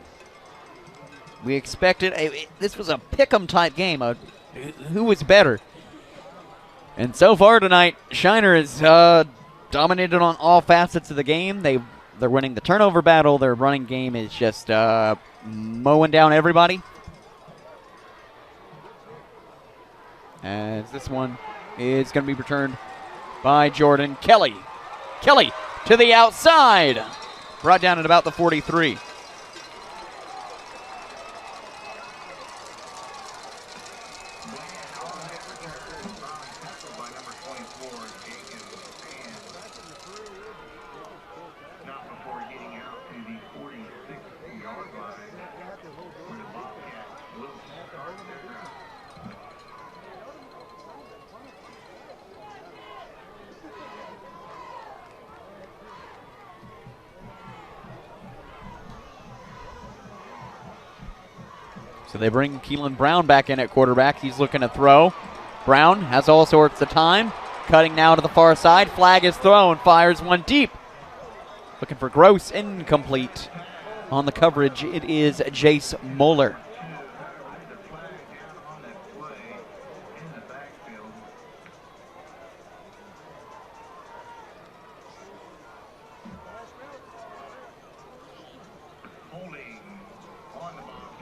We expected, this was a pick'em type game, who was better. And so far tonight, Shiner is dominated on all facets of the game. They're winning the turnover battle. Their running game is just mowing down everybody. As this one is going to be returned by Jordan Kelly. Kelly to the outside. Brought down at about the 43. So they bring Keelan Brown back in at quarterback. He's looking to throw. Brown has all sorts of time. Cutting now to the far side. Flag is thrown. Fires one deep. Looking for Gross. Incomplete. On the coverage, it is Jace Moeller.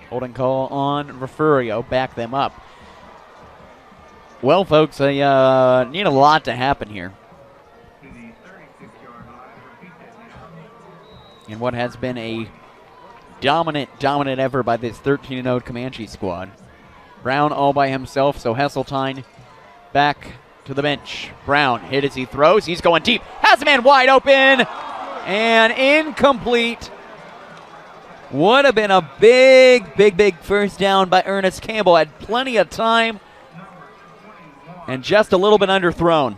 Holding call on Refugio. Back them up. Well, folks, they need a lot to happen here. In what has been a dominant effort by this 13-0 Comanche squad. Brown all by himself, so Hesseltine back to the bench. Brown hit as he throws. He's going deep. Has a man wide open. And incomplete. Would have been a big first down by Ernest Campbell. Had plenty of time and just a little bit underthrown.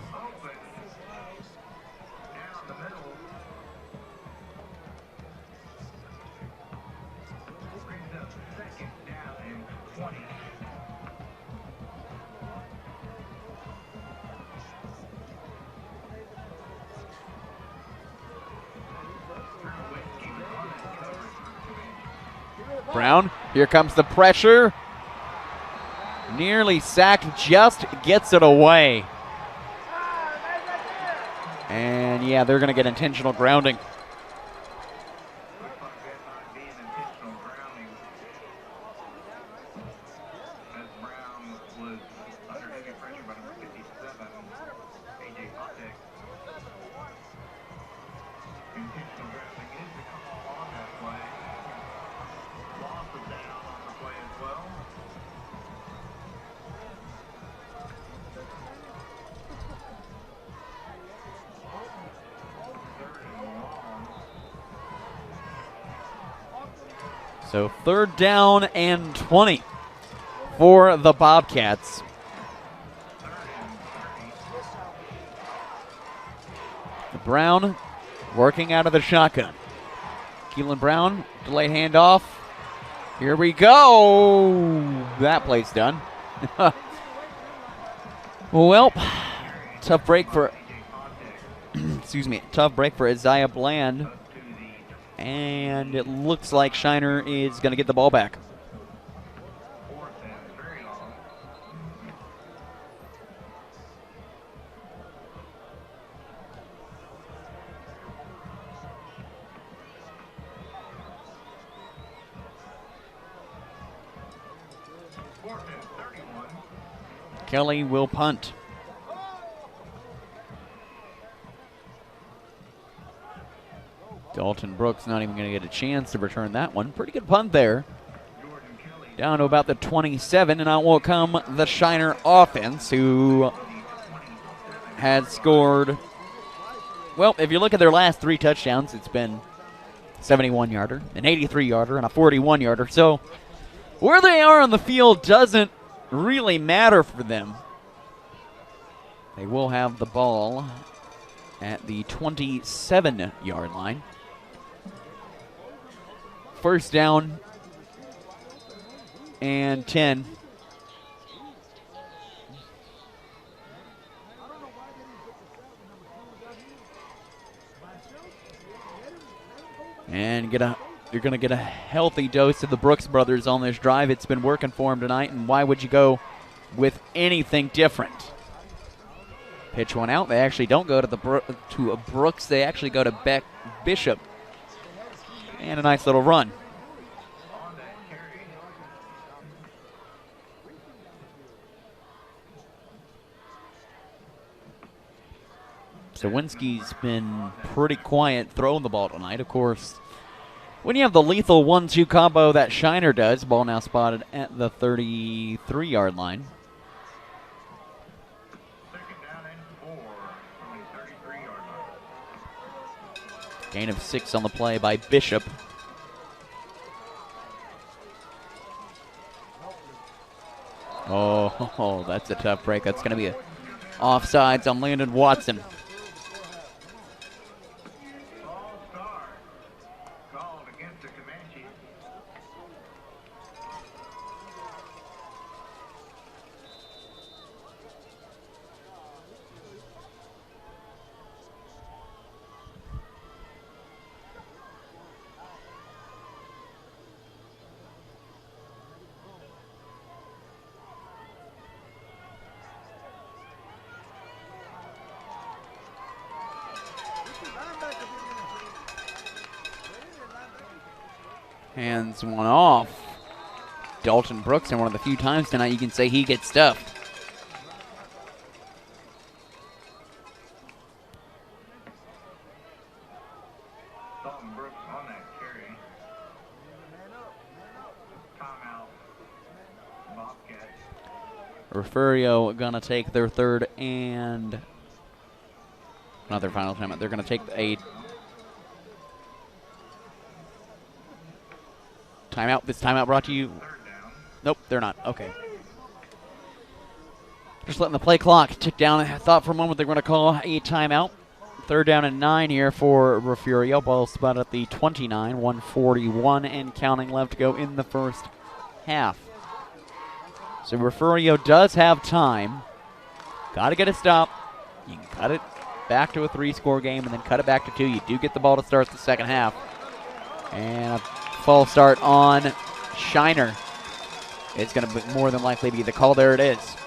Brown, here comes the pressure. Nearly sacked, just gets it away. And yeah, they're going to get intentional grounding. So 3rd down and 20 for the Bobcats. Brown working out of the shotgun. Keelan Brown, delayed handoff. Here we go. That play's done. Well, tough break for, excuse me, tough break for Isaiah Bland. And it looks like Shiner is going to get the ball back. Kelly will punt. Dalton Brooks not even going to get a chance to return that one. Pretty good punt there. Down to about the 27, and out will come the Shiner offense, who had scored. Well, if you look at their last 3 touchdowns, it's been 71-yarder, an 83-yarder, and a 41-yarder. So where they are on the field doesn't really matter for them. They will have the ball at the 27-yard line. 1st down and 10. And you're going to get a healthy dose of the Brooks brothers on this drive. It's been working for them tonight, and why would you go with anything different? Pitch one out. They actually don't go to Brooks. They actually go to Bishop. And a nice little run. Sawinski's been pretty quiet throwing the ball tonight. Of course, when you have the lethal 1-2 combo that Shiner does, ball now spotted at the 33-yard line. Gain of 6 on the play by Bishop. Oh, that's a tough break. That's going to be a offsides on Landon Watson. Hands one off. Dalton Brooks, and one of the few times tonight you can say he gets stuffed. Dalton Brooks on that carry. Timeout. Bobcats. Refugio gonna take their 3rd and not their final timeout. They're gonna take a timeout. This timeout brought to you. Nope, they're not. Okay. Just letting the play clock tick down. I thought for a moment they were going to call a timeout. 3rd down and 9 here for Refugio. Ball spot at the 29, 141 and counting left to go in the 1st half. So Refugio does have time. Got to get a stop. You can cut it back to a 3-score game and then cut it back to 2. You do get the ball to start the second half. And a false start on Shiner. It's going to more than likely be the call. There it is.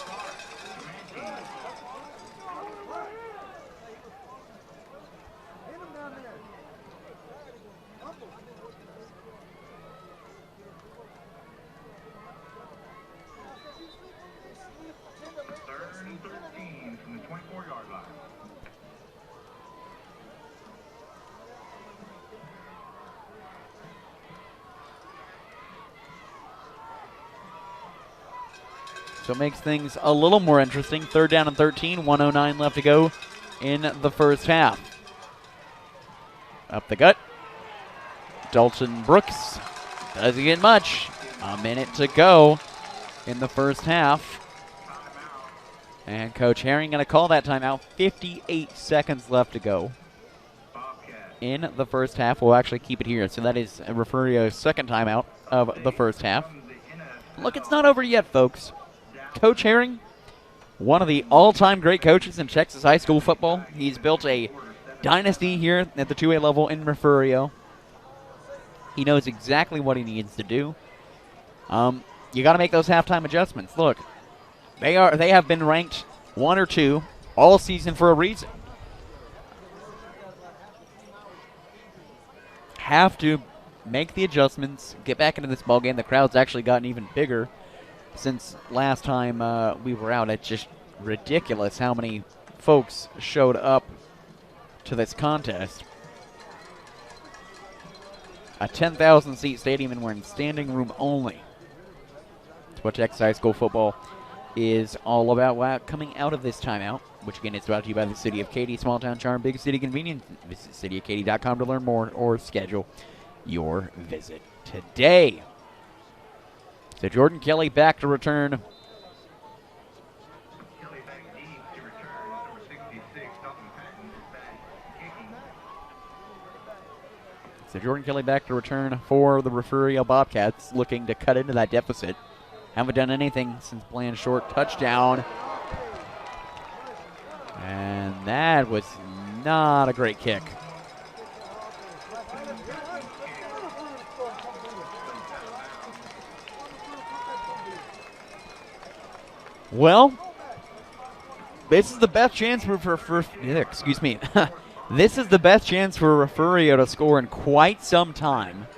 So it makes things a little more interesting. 3rd down and 13, 1:09 left to go in the first half. Up the gut. Dalton Brooks doesn't get much. A minute to go in the first half. And Coach Herring going to call that timeout. 58 seconds left to go in the first half. We'll actually keep it here. So that is Refugio's second timeout of the first half. Look, it's not over yet, folks. Coach Herring, one of the all-time great coaches in Texas high school football. He's built a dynasty here at the 2A level in Refugio. He knows exactly what he needs to do. You got to make those halftime adjustments. Look, they have been ranked 1 or 2 all season for a reason. Have to make the adjustments, get back into this ball game. The crowd's actually gotten even bigger since last time we were out. It's just ridiculous how many folks showed up to this contest. A 10,000-seat stadium, and we're in standing room only. That's what Texas high school football is all about. Wow, coming out of this timeout, which again is brought to you by the City of Katy, small town charm, big city convenience. Visit cityofkaty.com to learn more or schedule your visit today. So Jordan Kelly back to return. Kelly back deep to return. Number 66, Dalton Patton back kicking. So Jordan Kelly back to return for the Refugio Bobcats, looking to cut into that deficit. Haven't done anything since playing short. Touchdown. And that was not a great kick. Well, this is the best chance excuse me. This is the best chance for Refugio to score in quite some time.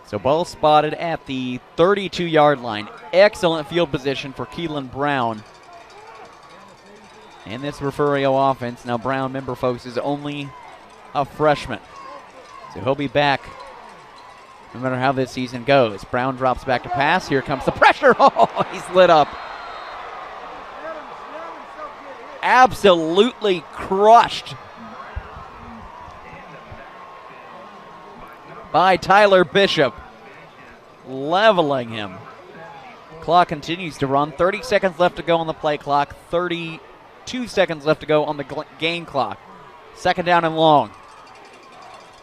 So ball spotted at the 32-yard line. Excellent field position for Keelan Brown. And this Refugio offense, now Brown, remember folks, is only a freshman. So he'll be back no matter how this season goes. Brown drops back to pass. Here comes the pressure. Oh, he's lit up. Absolutely crushed by Tyler Bishop, leveling him. Clock continues to run. 30 seconds left to go on the play clock. 32 seconds left to go on the game clock. 2nd down and long.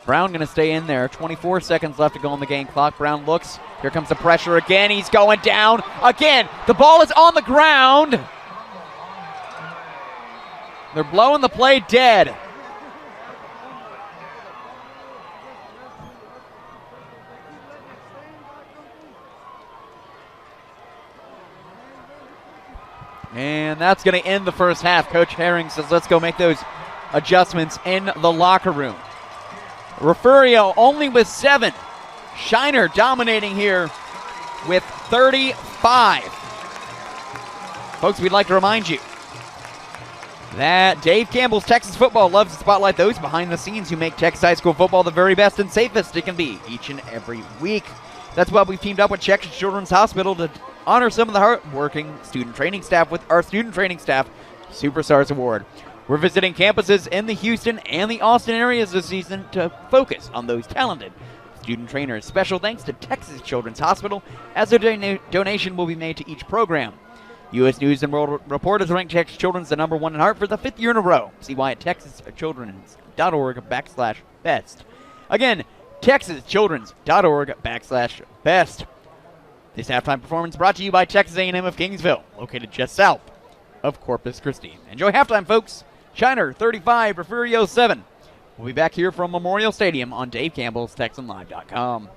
Brown going to stay in there. 24 seconds left to go on the game clock. Brown looks. Here comes the pressure again. He's going down again. The ball is on the ground. They're blowing the play dead. And that's going to end the first half. Coach Herring says, let's go make those adjustments in the locker room. Refugio only with 7. Shiner dominating here with 35. Folks, we'd like to remind you that Dave Campbell's Texas Football loves to spotlight those behind the scenes who make Texas high school football the very best and safest it can be each and every week. That's why we've teamed up with Texas Children's Hospital to honor some of the hard-working student training staff with our Student Training Staff Superstars Award. We're visiting campuses in the Houston and the Austin areas this season to focus on those talented student trainers. Special thanks to Texas Children's Hospital, as a donation will be made to each program. U.S. News and World Report has ranked Texas Children's the #1 in Hartford for the 5th year in a row. See why at texaschildren's.org/best. Again, texaschildren's.org/best. This halftime performance brought to you by Texas A&M of Kingsville, located just south of Corpus Christi. Enjoy halftime, folks. Shiner 35, Refugio 7. We'll be back here from Memorial Stadium on Dave Campbell's TexanLive.com.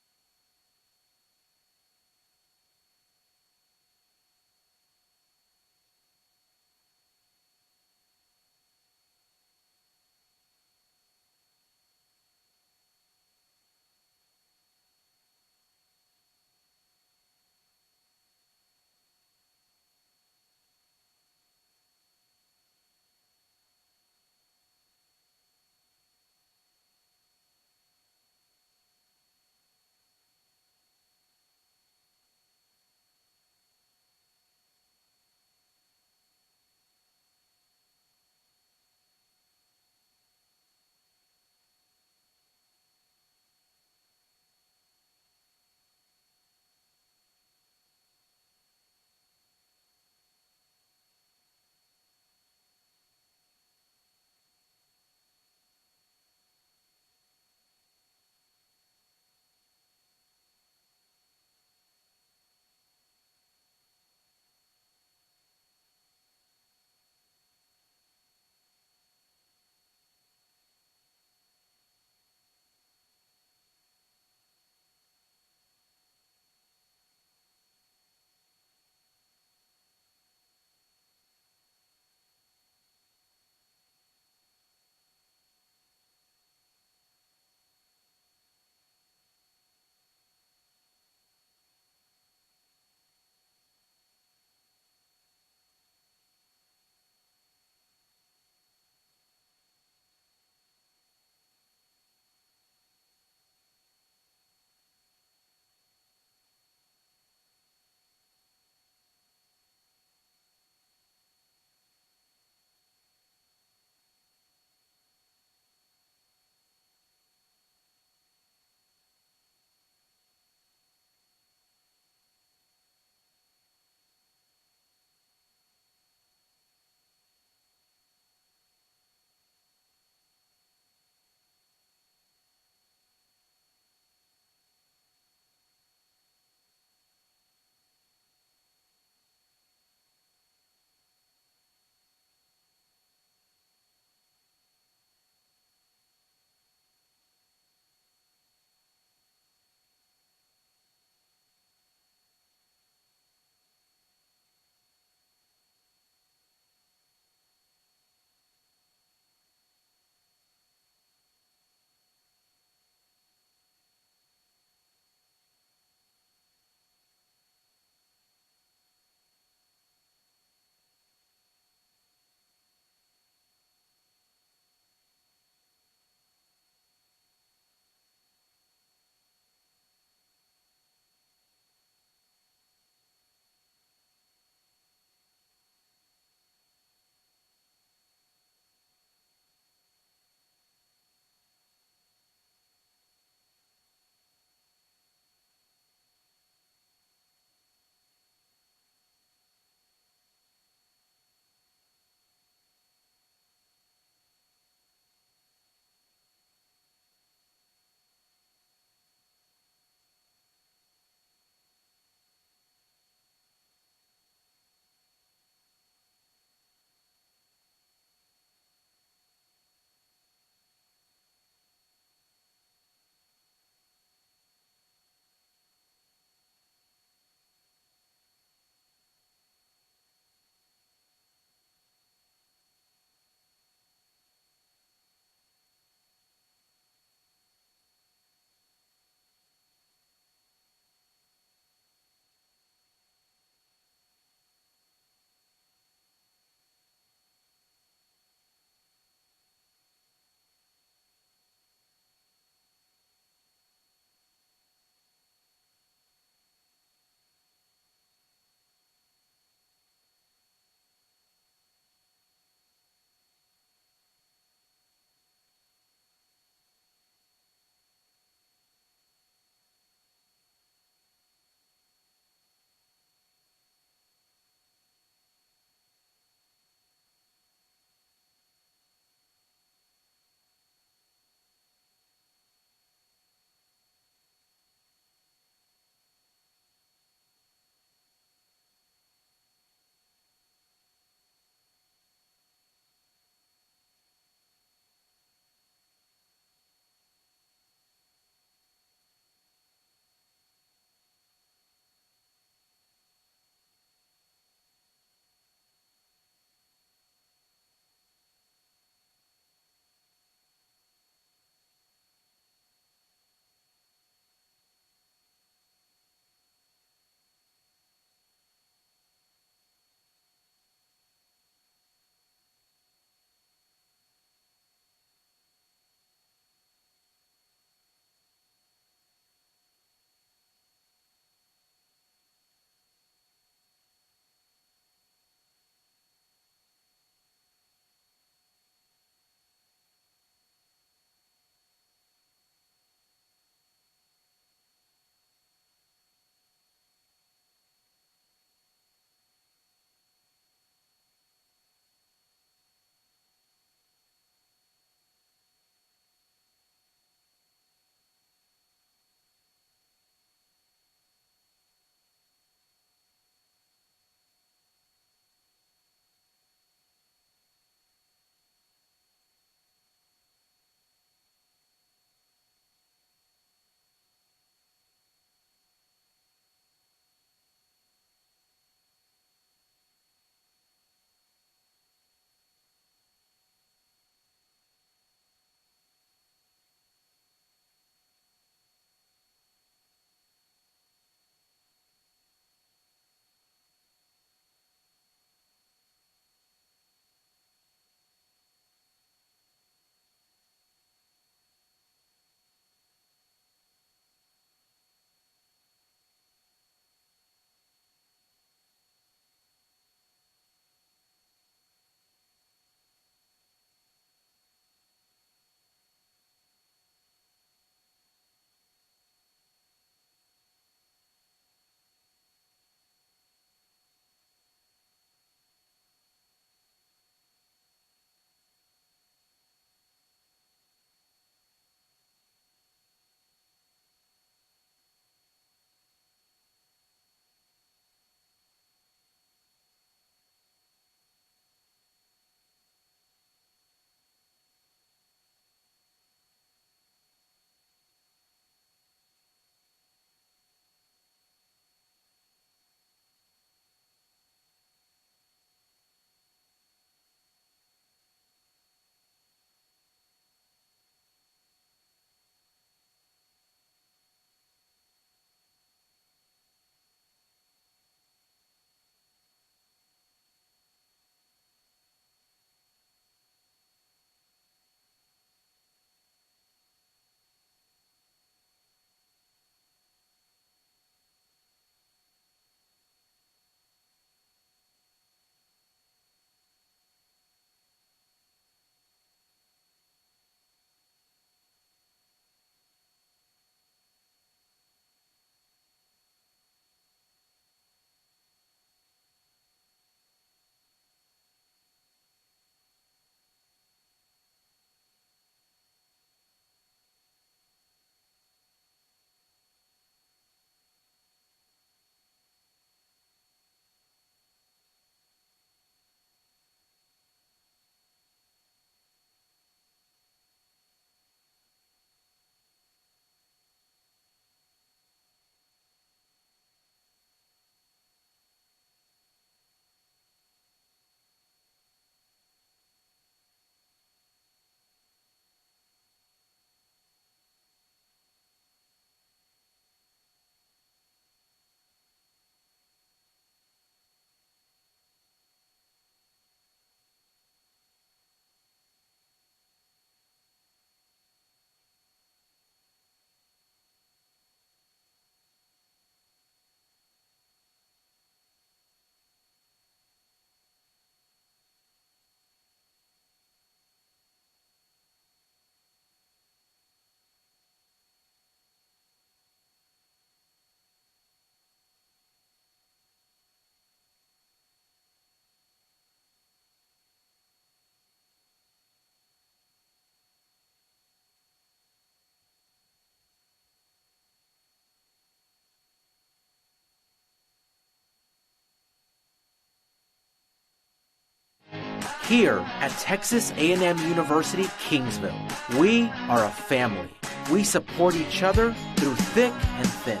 Here at Texas A&M University, Kingsville, we are a family. We support each other through thick and thin.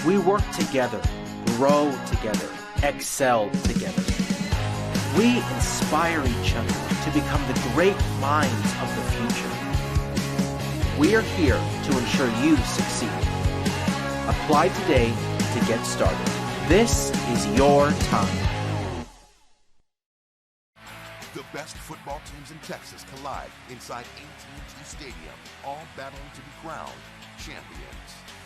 We work together, grow together, excel together. We inspire each other to become the great minds of the future. We are here to ensure you succeed. Apply today to get started. This is your time. The best football teams in Texas collide inside AT&T Stadium, all battling to be crowned champions.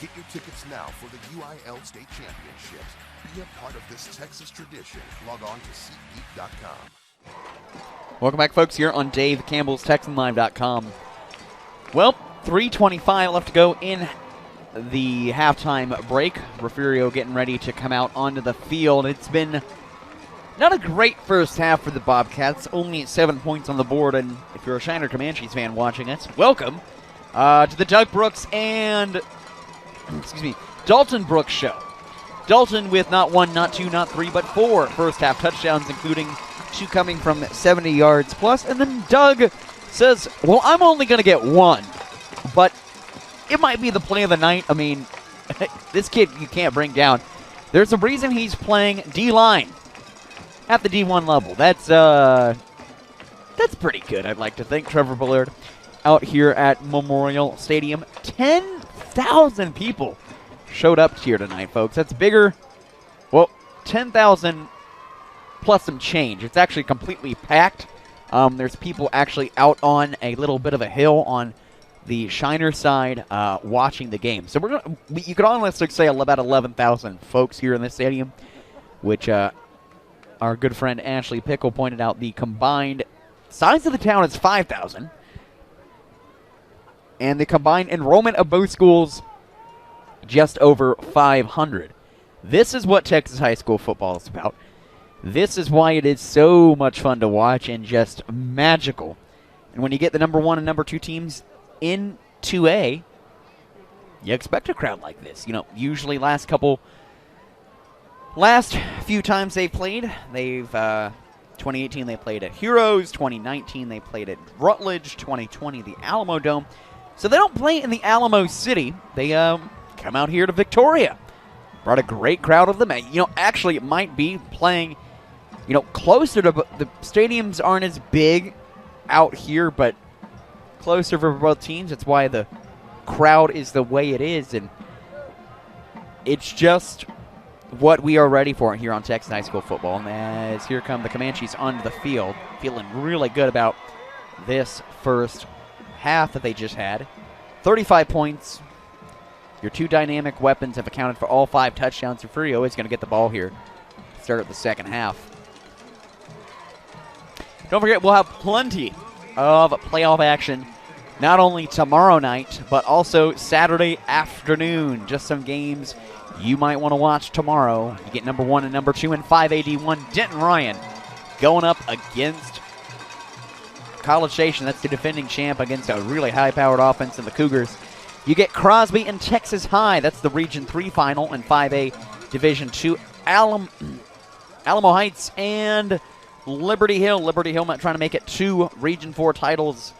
Get your tickets now for the UIL State Championships. Be a part of this Texas tradition. Log on to SeatGeek.com. Welcome back, folks, here on Dave Campbell's TexanLive.com. Well, 3:25 left to go in the halftime break. Refugio getting ready to come out onto the field. It's been not a great first half for the Bobcats. Only 7 points on the board, and if you're a Shiner Comanches fan watching us, welcome to the Doug Brooks and Dalton Brooks show. Dalton with not one, not two, not three, but 4 first half touchdowns, including 2 coming from 70 yards plus. And then Doug says, well, I'm only going to get 1, but it might be the play of the night. I mean, this kid you can't bring down. There's a reason he's playing D-line at the D1 level. That's pretty good, I'd like to think. Trevor Bullard out here at Memorial Stadium. 10,000 people showed up here tonight, folks. That's bigger. Well, 10,000 plus some change. It's actually completely packed. There's people actually out on a little bit of a hill on the Shiner side watching the game. So you could honestly say about 11,000 folks here in this stadium, which our good friend Ashley Pickle pointed out the combined size of the town is 5,000. And the combined enrollment of both schools, just over 500. This is what Texas high school football is about. This is why it is so much fun to watch and just magical. And when you get the number 1 and number 2 teams in 2A, you expect a crowd like this. You know, usually last few times they've played, 2018 they played at Heroes, 2019 they played at Rutledge, 2020 the Alamo Dome. So they don't play in the Alamo City. They come out here to Victoria. Brought a great crowd of them. You know, actually it might be playing, you know, closer to, the stadiums aren't as big out here, but closer for both teams. That's why the crowd is the way it is, and it's just what we are ready for here on Texas high school football. And as here come the Comanches onto the field, feeling really good about this first half that they just had. 35 points. Your 2 dynamic weapons have accounted for all 5 touchdowns. Refugio is going to get the ball here to start the second half. Don't forget, we'll have plenty of playoff action not only tomorrow night, but also Saturday afternoon. Just some games you might want to watch tomorrow. You get number 1 and number 2 in 5AD1. Denton Ryan going up against College Station. That's the defending champ against a really high-powered offense in the Cougars. You get Crosby and Texas High. That's the Region 3 final in 5A Division 2. Alamo Heights and Liberty Hill. Liberty Hill trying to make it 2 Region 4 titles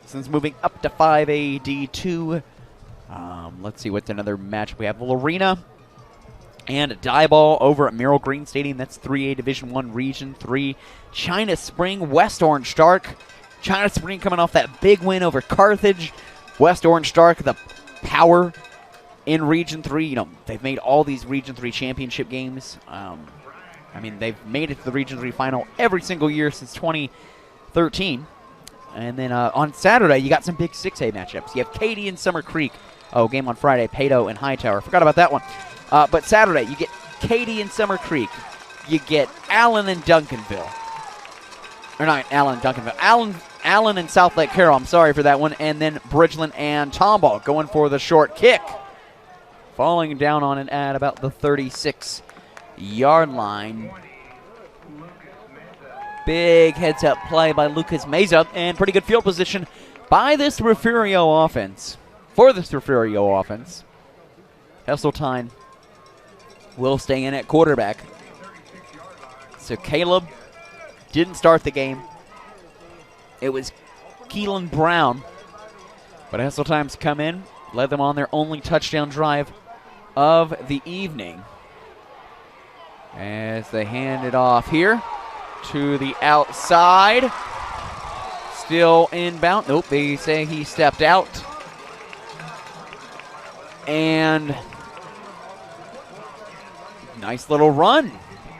since moving up to 5AD2. Let's see what's another match. We have Lorena and Dieball over at Merrill Green Stadium. That's 3A Division 1 Region 3. China Spring, West Orange Stark. China Spring coming off that big win over Carthage. West Orange Stark, the power in Region 3. You know, they've made all these Region 3 championship games. I mean, they've made it to the Region 3 final every single year since 2013. And then on Saturday, you got some big 6A matchups. You have Katy and Summer Creek. Oh, game on Friday, Pado and Hightower. Forgot about that one. But Saturday, you get Katy and Summer Creek. You get Allen and Duncanville. Or not Allen and Duncanville. Allen and South Lake Carroll. I'm sorry for that one. And then Bridgeland and Tomball going for the short kick. Falling down on it at about the 36-yard line. Big heads-up play by Lucas Meza, and pretty good field position by this Refugio offense. For this Refugio offense, Hesseltine will stay in at quarterback. So Caleb didn't start the game. It was Keelan Brown. But Hesseltine's come in, led them on their only touchdown drive of the evening. As they hand it off here to the outside. Still inbound. Nope, they say he stepped out. And nice little run.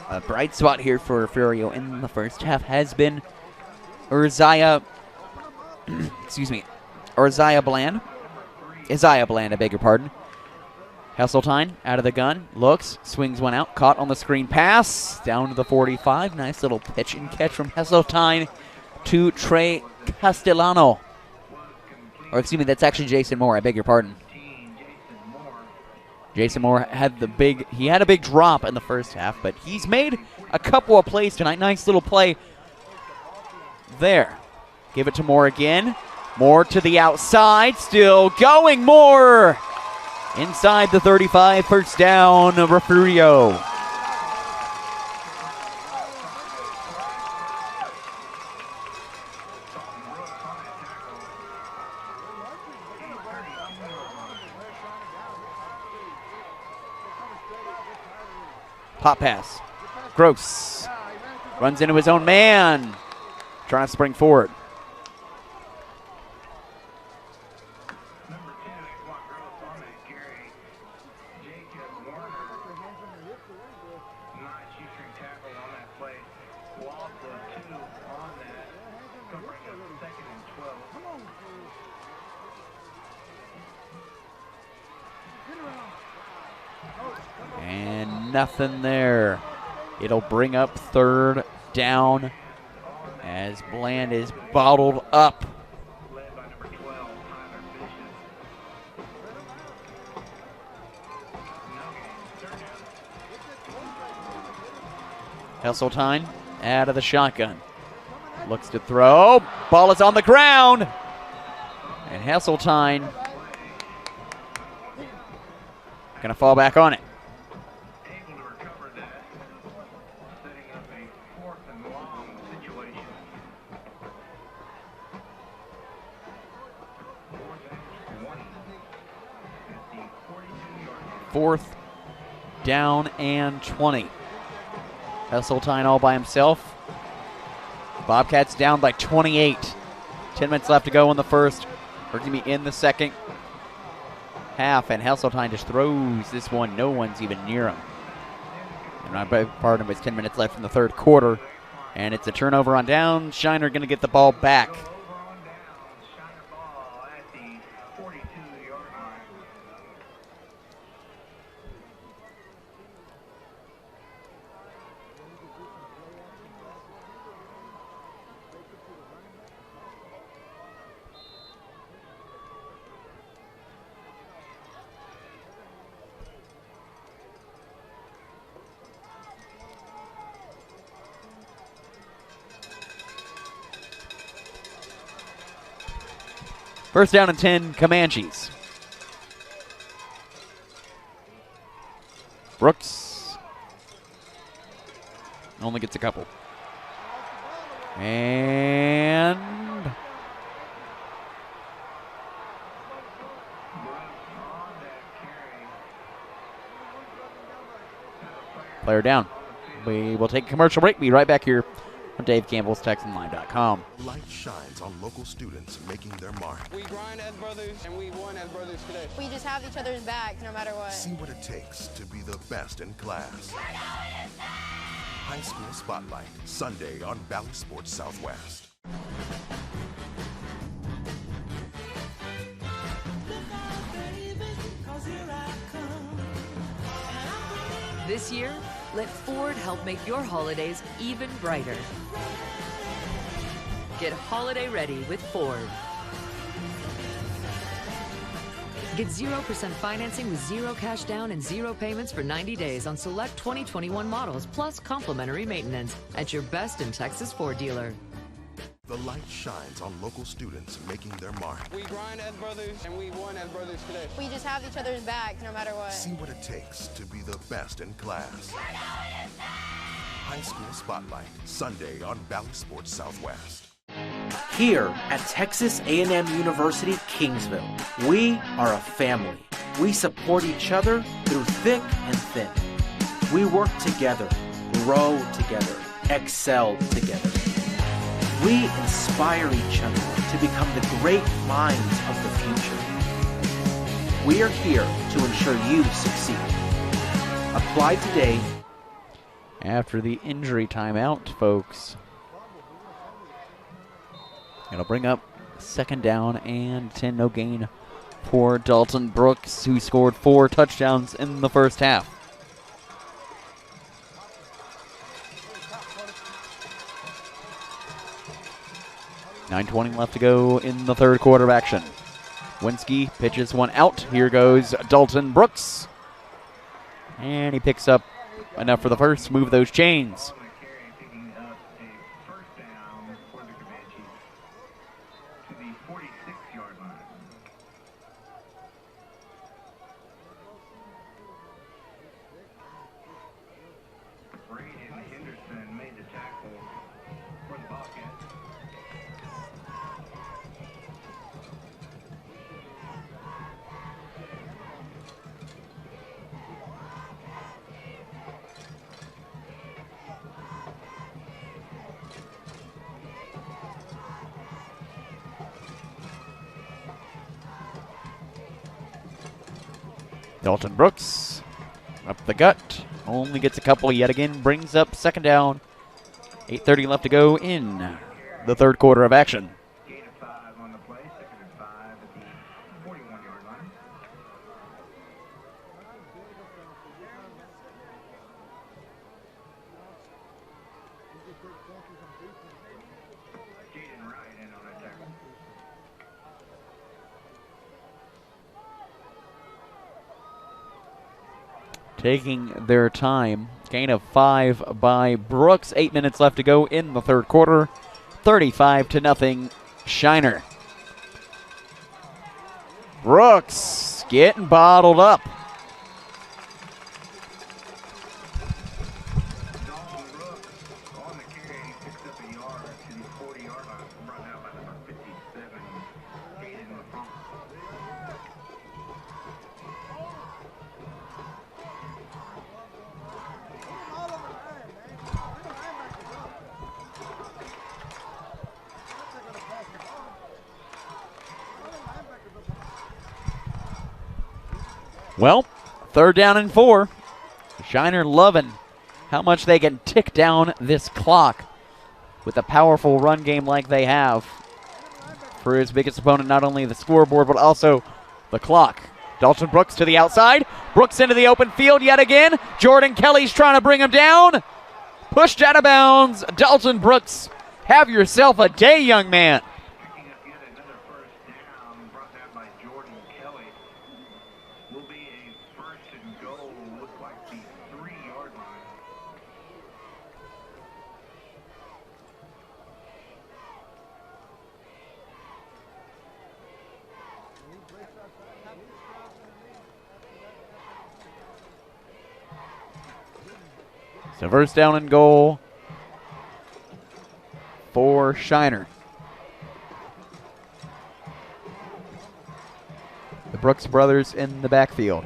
A bright spot here for Refugio in the first half has been Isaiah Bland. Isaiah Bland, I beg your pardon. Hesseltine out of the gun, looks, swings one out, caught on the screen pass, down to the 45. Nice little pitch and catch from Hesseltine to Trey Castellano. Or excuse me, that's actually Jason Moore, I beg your pardon. Jason Moore had a big drop in the first half, but he's made a couple of plays tonight. Nice little play there. Give it to Moore again. Moore to the outside, still going. Moore inside the 35, first down, Refugio. Pop pass. Gross runs into his own man, trying to spring forward. And nothing there. It'll bring up third down as Bland is bottled up. Hesseltine out of the shotgun. Looks to throw. Ball is on the ground. And Hesseltine going to fall back on it. Fourth down and 20. Hesseltine all by himself. Bobcats down by 28. 10 minutes left to go in the first, or excuse me, in the second half, and Hesseltine just throws this one. No one's even near him. And I beg pardon, it was 10 minutes left in the third quarter, and it's a turnover on down. Shiner going to get the ball back. First down and 10, Comanches. Brooks only gets a couple. And player down. We will take a commercial break. Be right back here on Dave Campbell's TexanLive.com. Light shines on local students making their mark. We grind as brothers, and we won as brothers today. We just have each other's back no matter what. See what it takes to be the best in class. High School Spotlight, Sunday on Valley Sports Southwest. This year, let Ford help make your holidays even brighter. Get holiday ready with Ford. Get 0% financing with zero cash down and zero payments for 90 days on select 2021 models, plus complimentary maintenance at your best in Texas Ford dealer. The light shines on local students making their mark. We grind as brothers, and we won as brothers today. We just have each other's back no matter what. See what it takes to be the best in class. High School Spotlight, Sunday on Valley Sports Southwest. Here at Texas A&M University, Kingsville, we are a family. We support each other through thick and thin. We work together, grow together, excel together. We inspire each other to become the great minds of the future. We are here to ensure you succeed. Apply today. After the injury timeout, folks. It'll bring up second down and 10, no gain for Dalton Brooks, who scored 4 touchdowns in the first half. .9:20 left to go in the third quarter of action. Winsky pitches one out. Here goes Dalton Brooks. And he picks up enough for the first. Move those chains. Dalton Brooks up the gut, only gets a couple yet again, brings up second down. 8:30 left to go in the third quarter of action. Gain of 5 on the play, second and 5 at the 41-yard line. Jaden Wright in on that tackle. Taking their time. Gain of 5 by Brooks. 8 minutes left to go in the third quarter. 35-0 Shiner. Brooks getting bottled up. Dalton Brooks on the carry, he picks up a yard to the 40-yard line, brought down by number 57, Jaden LaFrance. Well, third down and 4. Shiner loving how much they can tick down this clock with a powerful run game like they have for his biggest opponent, not only the scoreboard, but also the clock. Dalton Brooks to the outside. Brooks into the open field yet again. Jordan Kelly's trying to bring him down. Pushed out of bounds. Dalton Brooks, have yourself a day, young man. Picking up yet another first down, brought down by Jordan Kelly. Will be a first and goal, look like the 3-yard line. So first down and goal for Shiner. The Brooks brothers in the backfield.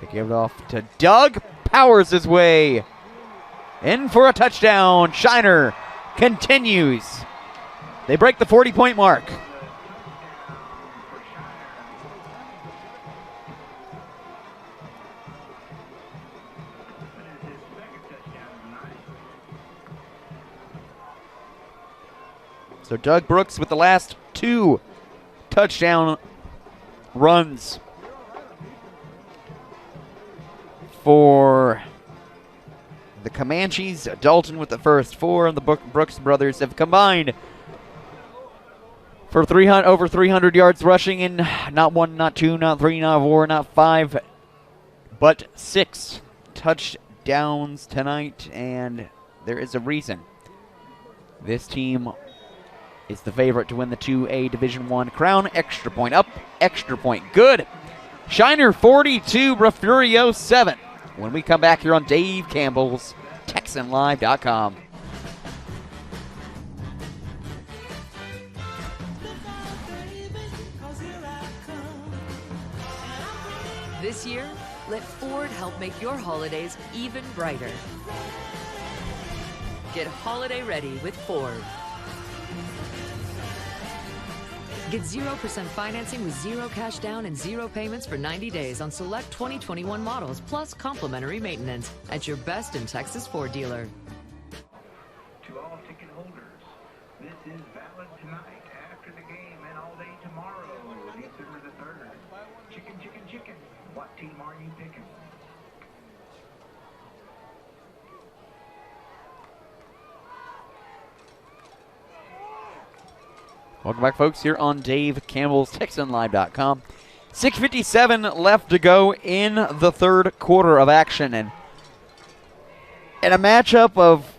They give it off to Doug. Powers his way in for a touchdown. Shiner continues. They break the 40-point mark. So Doug Brooks with the last 2 touchdown runs for the Comanches. Dalton with the first 4, and the Brooks brothers have combined for over 300 yards rushing in not 1, not 2, not 3, not 4, not 5, but 6 touchdowns tonight, and there is a reason. This team is the favorite to win the 2A Division I crown. Extra point up, extra point good. Shiner 42, Refugio 7. When we come back here on Dave Campbell's TexanLive.com. This year, let Ford help make your holidays even brighter. Get holiday ready with Ford. Get 0% financing with 0 cash down and 0 payments for 90 days on select 2021 models, plus complimentary maintenance at your best in Texas Ford dealer. To all ticket holders, this is valid tonight, after the game, and all day tomorrow, December the 3rd. Chicken, chicken, chicken. What team are you picking? Welcome back, folks, here on Dave Campbell's TexanLive.com. 6:57 left to go in the third quarter of action. And in a matchup of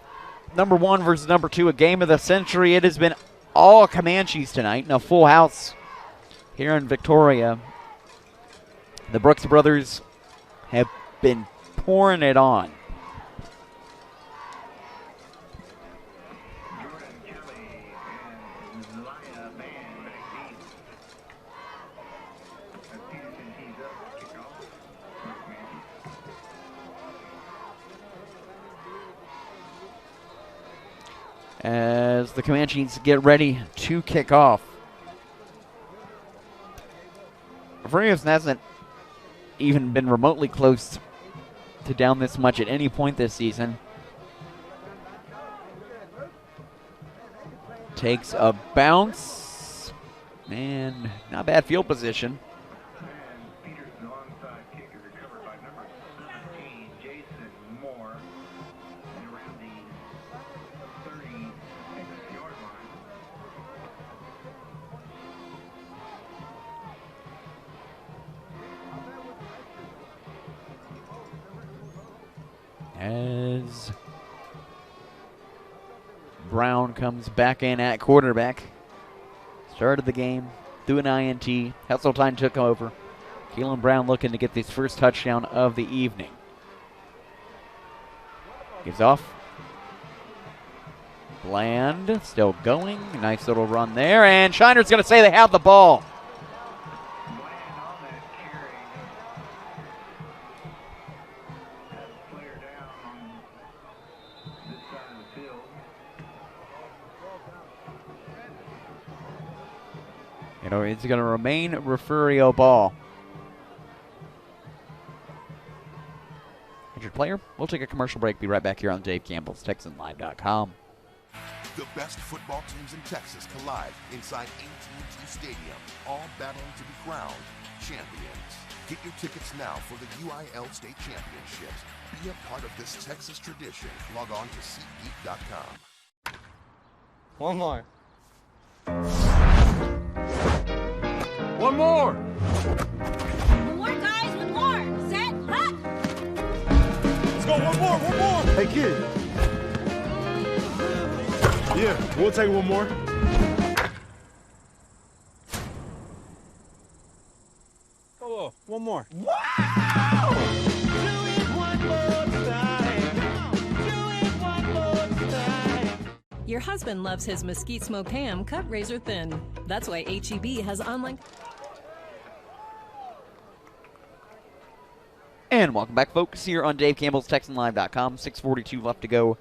number 1 versus number 2, a game of the century, it has been all Comanches tonight in a full house here in Victoria. The Brooks brothers have been pouring it on. As the Comanches get ready to kick off. Refugio hasn't even been remotely close to down this much at any point this season. Takes a bounce, and not bad field position. As Brown comes back in at quarterback. Started the game, threw an INT. Hesseltine took over. Keelan Brown looking to get his first touchdown of the evening. Gives off. Bland still going. Nice little run there. And Shiner's going to say they have the ball. It's going to remain Refugio ball. Injured player. We'll take a commercial break. Be right back here on Dave Campbell's TexanLive.com. The best football teams in Texas collide inside AT&T Stadium, all battling to be crowned champions. Get your tickets now for the UIL State Championships. Be a part of this Texas tradition. Log on to SeatGeek.com. One more. One more. One more, guys, one more. Set, hut. Let's go, one more. Hey, kid. Yeah, we'll take one more. Oh, one more. Wow! Do it one more time. Do it one more time. Your husband loves his mesquite smoked ham cut razor thin. That's why HEB has online. And welcome back, folks, here on Dave Campbell's TexanLive.com. 6:42 left to go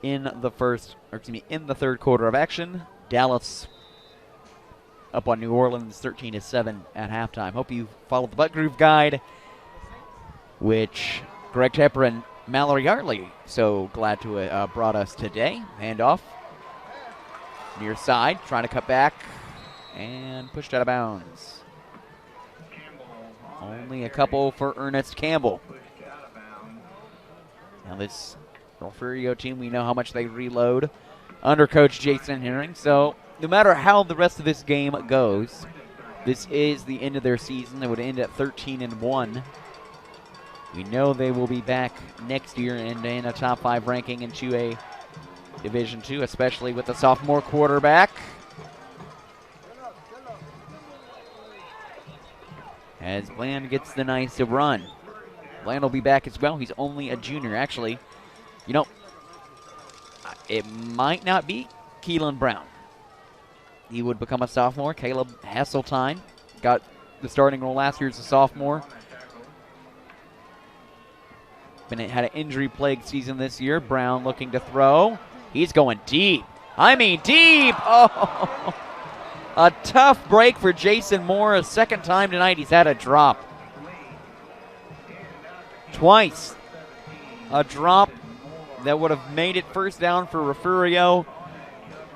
in the third quarter of action. Dallas up on New Orleans 13-7 at halftime. Hope you followed the Butt Groove Guide, which Greg Tepper and Mallory Hartley so glad to have brought us today. Handoff near side, trying to cut back and pushed out of bounds. Only a couple for Ernest Campbell. Now this Refugio team, we know how much they reload under Coach Jason Herring. So no matter how the rest of this game goes, this is the end of their season. They would end at 13-1. We know they will be back next year and in a top 5 ranking in 2A Division II, especially with the sophomore quarterback. As Bland gets the nice run. Bland will be back as well. He's only a junior. Actually, you know, it might not be Keelan Brown. He would become a sophomore. Caleb Hesseltine got the starting role last year as a sophomore. Had an injury-plagued season this year. Brown looking to throw. He's going deep. I mean deep. Oh, a tough break for Jason Moore. A second time tonight he's had a drop. Twice. A drop that would have made it first down for Refugio.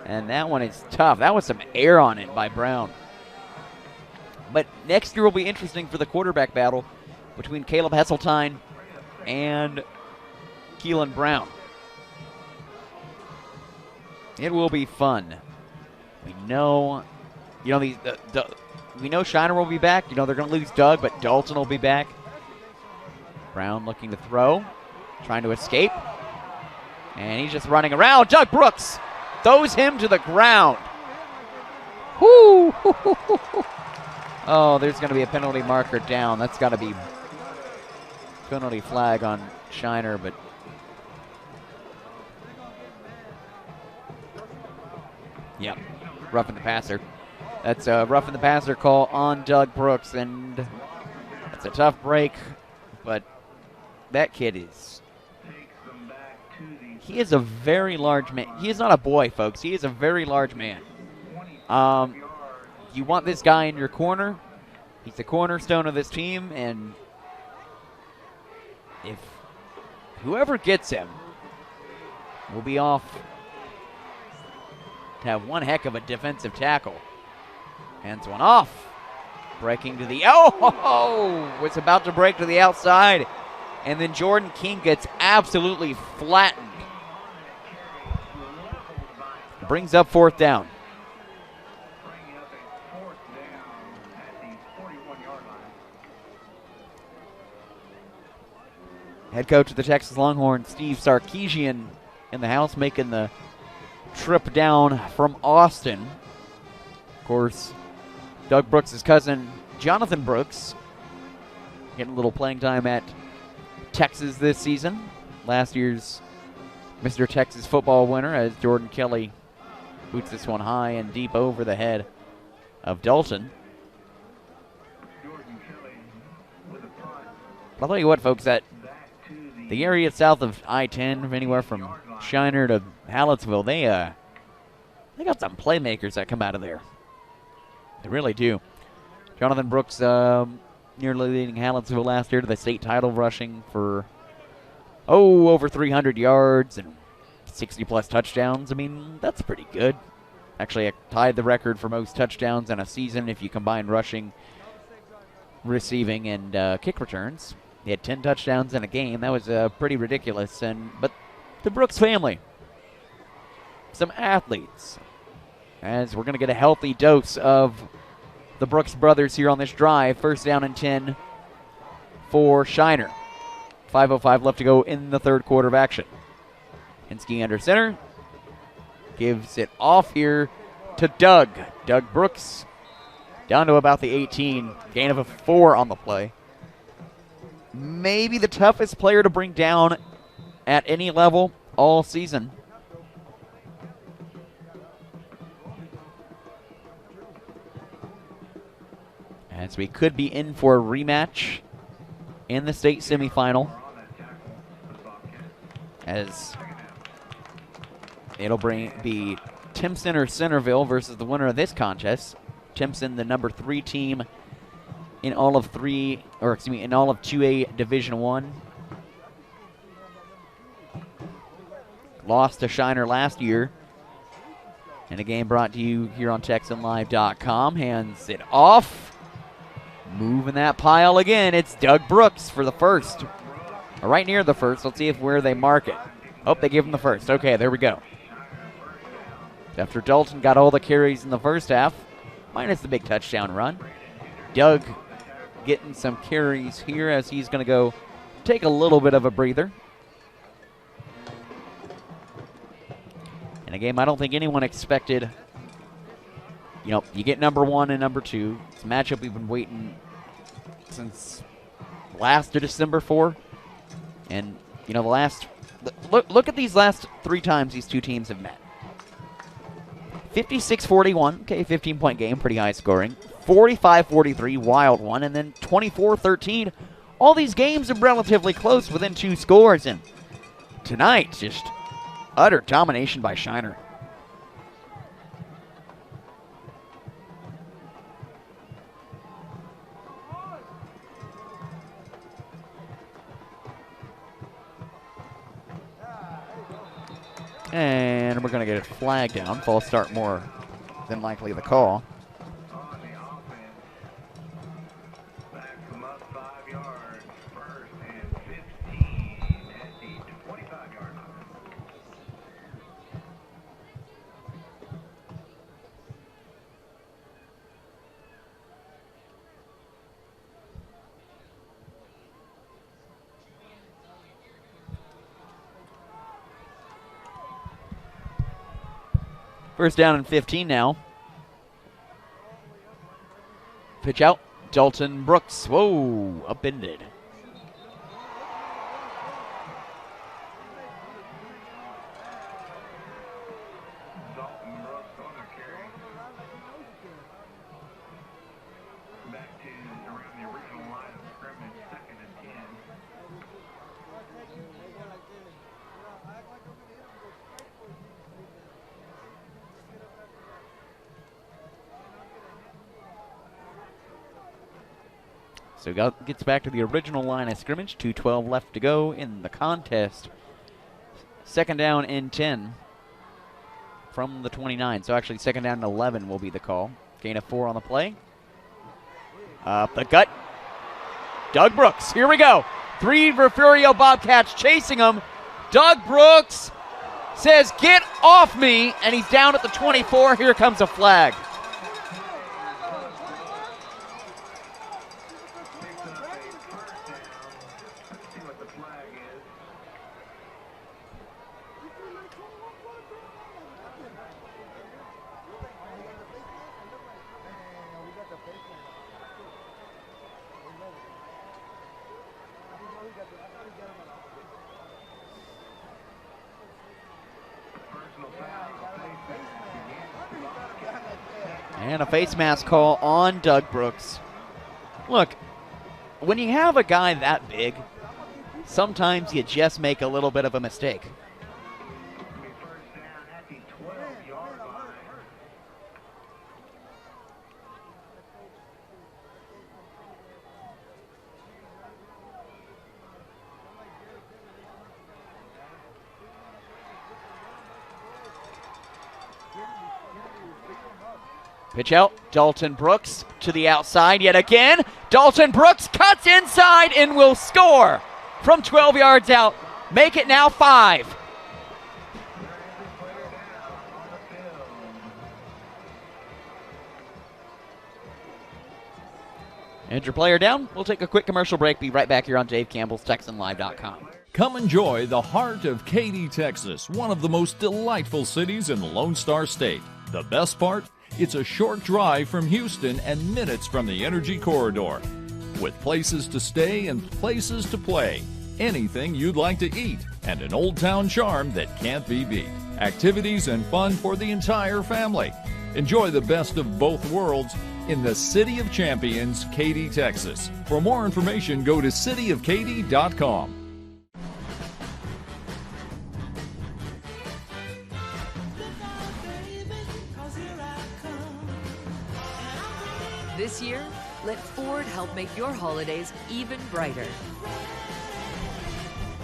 And that one is tough. That was some air on it by Brown. But next year will be interesting for the quarterback battle between Caleb Hesseltine and Keelan Brown. It will be fun. We know, we know Shiner will be back. They're going to lose Doug, but Dalton will be back. Brown looking to throw, trying to escape. And he's just running around. Doug Brooks throws him to the ground. Whoo! Oh, there's going to be a penalty marker down. That's got to be penalty flag on Shiner, but yep, roughing the passer. That's a roughing the passer call on Doug Brooks, and it's a tough break, but that kid he is a very large man. He is not a boy, folks. He is a very large man. You want this guy in your corner. He's the cornerstone of this team, and if whoever gets him will be off to have one heck of a defensive tackle. Hands one off. Breaking to the, was about to break to the outside. And then Jordan King gets absolutely flattened. Brings up fourth down. Head coach of the Texas Longhorns, Steve Sarkisian, in the house, making the trip down from Austin. Of course, Doug Brooks' cousin, Jonathan Brooks, getting a little playing time at Texas this season. Last year's Mr. Texas football winner, as Jordan Kelly boots this one high and deep over the head of Dalton. I'll tell you what, folks, that the area south of I-10, anywhere from Shiner to Hallettsville, they got some playmakers that come out of there. They really do. Jonathan Brooks nearly leading Hallettsville last year to the state title, rushing for over 300 yards and 60-plus touchdowns. I mean, that's pretty good. Actually, I tied the record for most touchdowns in a season if you combine rushing, receiving, and kick returns. He had 10 touchdowns in a game. That was pretty ridiculous. But the Brooks family, some athletes, as we're going to get a healthy dose of the Brooks brothers here on this drive. First down and 10 for Shiner. 5:05 left to go in the third quarter of action. Hinsky under center. Gives it off here to Doug. Doug Brooks down to about the 18. Gain of a 4 on the play. Maybe the toughest player to bring down at any level all season. As we could be in for a rematch in the state semifinal, as it'll be Timpson or Centerville versus the winner of this contest. Timpson, the number 3 team in all of 2A Division I. Lost to Shiner last year in a game brought to you here on TexanLive.com. Hands it off. Moving that pile again. It's Doug Brooks for the first. Right near the first. Let's see where they mark it. Oh, they give him the first. Okay, there we go. After Dalton got all the carries in the first half, minus the big touchdown run, Doug getting some carries here as he's going to go take a little bit of a breather. In a game I don't think anyone expected. You get number 1 and number 2. It's a matchup we've been waiting since last December for. And, look at these last 3 times these two teams have met. 56-41, okay, 15-point game, pretty high scoring. 45-43, wild one, and then 24-13, All these games are relatively close, within 2 scores, and tonight, just utter domination by Shiner. And we're going to get a flag down. False start, more than likely the call. First down and 15 now. Pitch out. Dalton Brooks. Whoa, upended. Back to around the original line of scrimmage, 2nd and 10. So gets back to the original line of scrimmage. 2:12 left to go in the contest. 2nd down and 10 from the 29. So actually 2nd down and 11 will be the call. Gain of 4 on the play. Up the gut. Doug Brooks. Here we go. 3 Refugio Bobcats chasing him. Doug Brooks says, "Get off me," and he's down at the 24. Here comes a flag. And a face mask call on Doug Brooks. Look, when you have a guy that big, sometimes you just make a little bit of a mistake. Pitch out, Dalton Brooks to the outside yet again. Dalton Brooks cuts inside and will score from 12 yards out. Make it now 5. And your player down. We'll take a quick commercial break. Be right back here on Dave Campbell's TexanLive.com. Come enjoy the heart of Katy, Texas, one of the most delightful cities in the Lone Star State. The best part? It's a short drive from Houston and minutes from the Energy Corridor. With places to stay and places to play, anything you'd like to eat, and an old town charm that can't be beat. Activities and fun for the entire family. Enjoy the best of both worlds in the City of Champions, Katy, Texas. For more information, go to cityofkaty.com. This year, let Ford help make your holidays even brighter.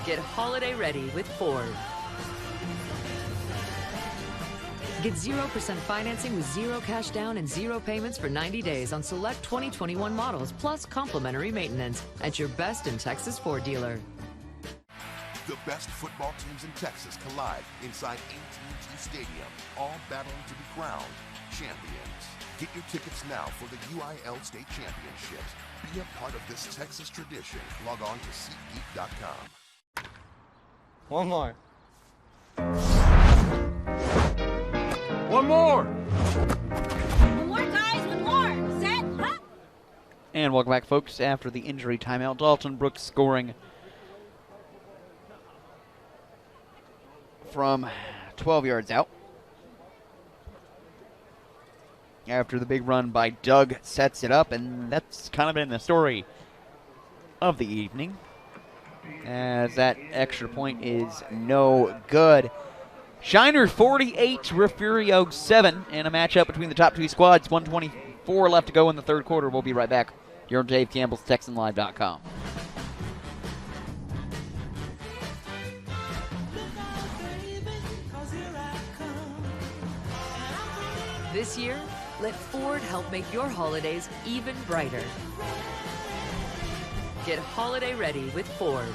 Get holiday ready with Ford. Get 0% financing with 0 cash down and 0 payments for 90 days on select 2021 models, plus complimentary maintenance at your best in Texas Ford dealer. The best football teams in Texas collide inside AT&T Stadium, all battling to be crowned champions. Get your tickets now for the UIL State Championships. Be a part of this Texas tradition. Log on to SeatGeek.com. One more. One more! One more, guys, one more. Set, huh? And welcome back, folks, after the injury timeout. Dalton Brooks scoring from 12 yards out. After the big run by Doug sets it up, and that's kind of been the story of the evening, as that extra point is no good. Shiner 48, Refugio 7, in a matchup between the top two squads. 1:24 left to go in the third quarter. We'll be right back here on Dave Campbell's TexanLive.com. This year, let Ford help make your holidays even brighter. Get holiday ready with Ford.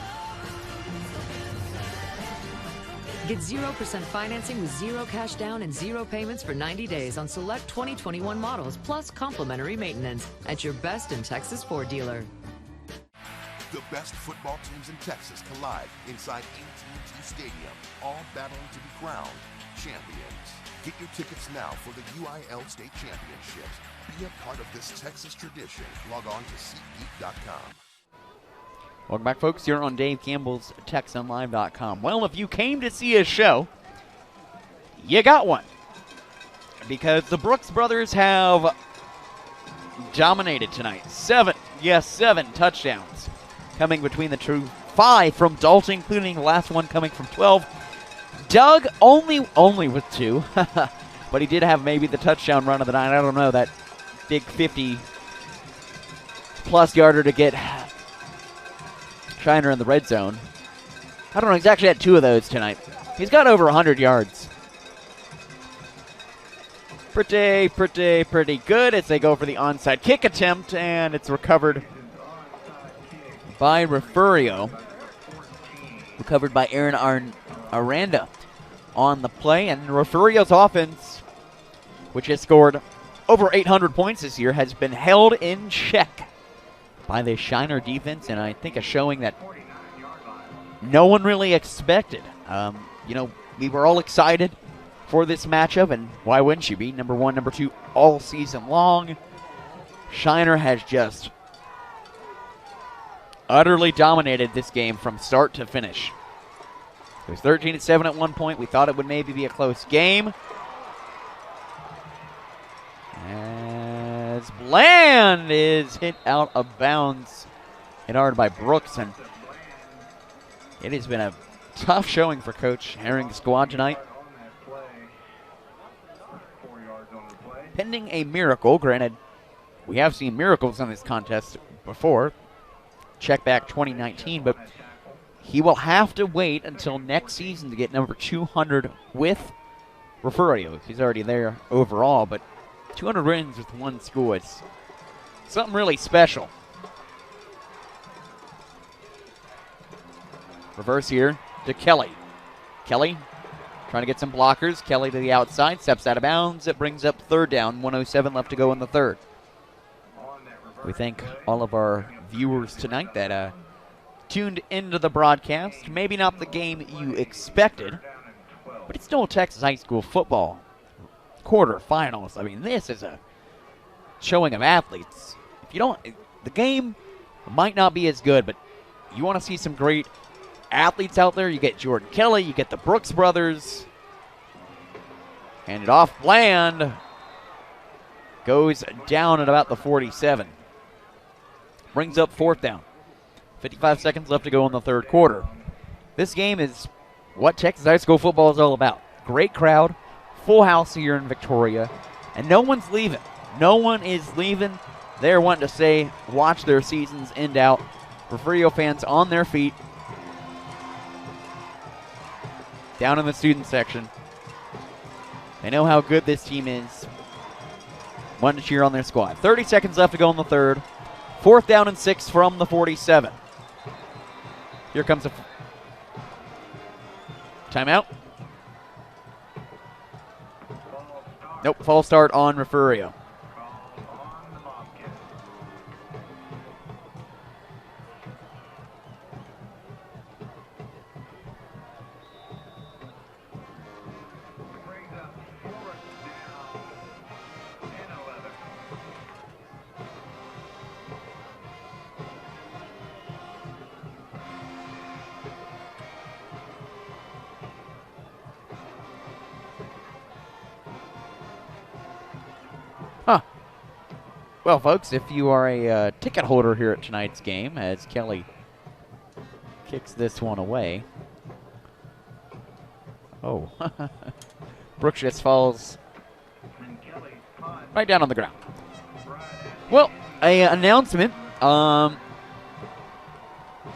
Get 0% financing with zero cash down and zero payments for 90 days on select 2021 models, plus complimentary maintenance at your best in Texas Ford dealer. The best football teams in Texas collide inside AT&T Stadium, all battling to be crowned champions. Get your tickets now for the UIL State Championships. Be a part of this Texas tradition. Log on to SeatGeek.com. Welcome back, folks, here on Dave Campbell's TexanLive.com. Well, if you came to see a show, you got one. Because the Brooks brothers have dominated tonight. 7 touchdowns coming between the two. 5 from Dalton, including the last one coming from 12. Doug only with 2, but he did have maybe the touchdown run of the night. I don't know, that big 50-plus yarder to get Shiner in the red zone. I don't know, he's actually had 2 of those tonight. He's got over 100 yards. Pretty good as they go for the onside kick attempt, and it's recovered by Refugio. Recovered by Aaron Aranda on the play, and Refugio's offense, which has scored over 800 points this year, has been held in check by the Shiner defense, and I think a showing that no one really expected. We were all excited for this matchup, and why wouldn't you be? Number 1, number 2 all season long. Shiner has just utterly dominated this game from start to finish. It was 13-7 at one point. We thought it would maybe be a close game. As Bland is hit out of bounds. Hit hard by Brooks, and it has been a tough showing for Coach Herring's squad tonight. Pending a miracle, granted, we have seen miracles in this contest before. Check back 2019, but he will have to wait until next season to get number 200 with Refugio. He's already there overall, but 200 wins with one school, it's something really special. Reverse here to Kelly. Kelly trying to get some blockers. Kelly to the outside, steps out of bounds. It brings up third down, 1:07 left to go in the third. We thank all of our viewers tonight that tuned into the broadcast. Maybe not the game you expected, but it's still Texas high school football quarterfinals. I mean, this is a showing of athletes. If you don't, the game might not be as good, but you want to see some great athletes out there. You get Jordan Kelly, you get the Brooks brothers. Hand it off, Bland goes down at about the 47. Brings up fourth down. 55 seconds left to go in the third quarter. This game is what Texas high school football is all about. Great crowd, full house here in Victoria, and no one's leaving. No one is leaving. They're wanting to watch their seasons end out. Refugio fans on their feet. Down in the student section. They know how good this team is. Want to cheer on their squad. 30 seconds left to go in the third. Fourth down and 6 from the 47. Here comes a timeout. Nope, false start on Refugio. Well, folks, if you are a ticket holder here at tonight's game, as Kelly kicks this one away. Oh. Brooks just falls right down on the ground. Well, a announcement. If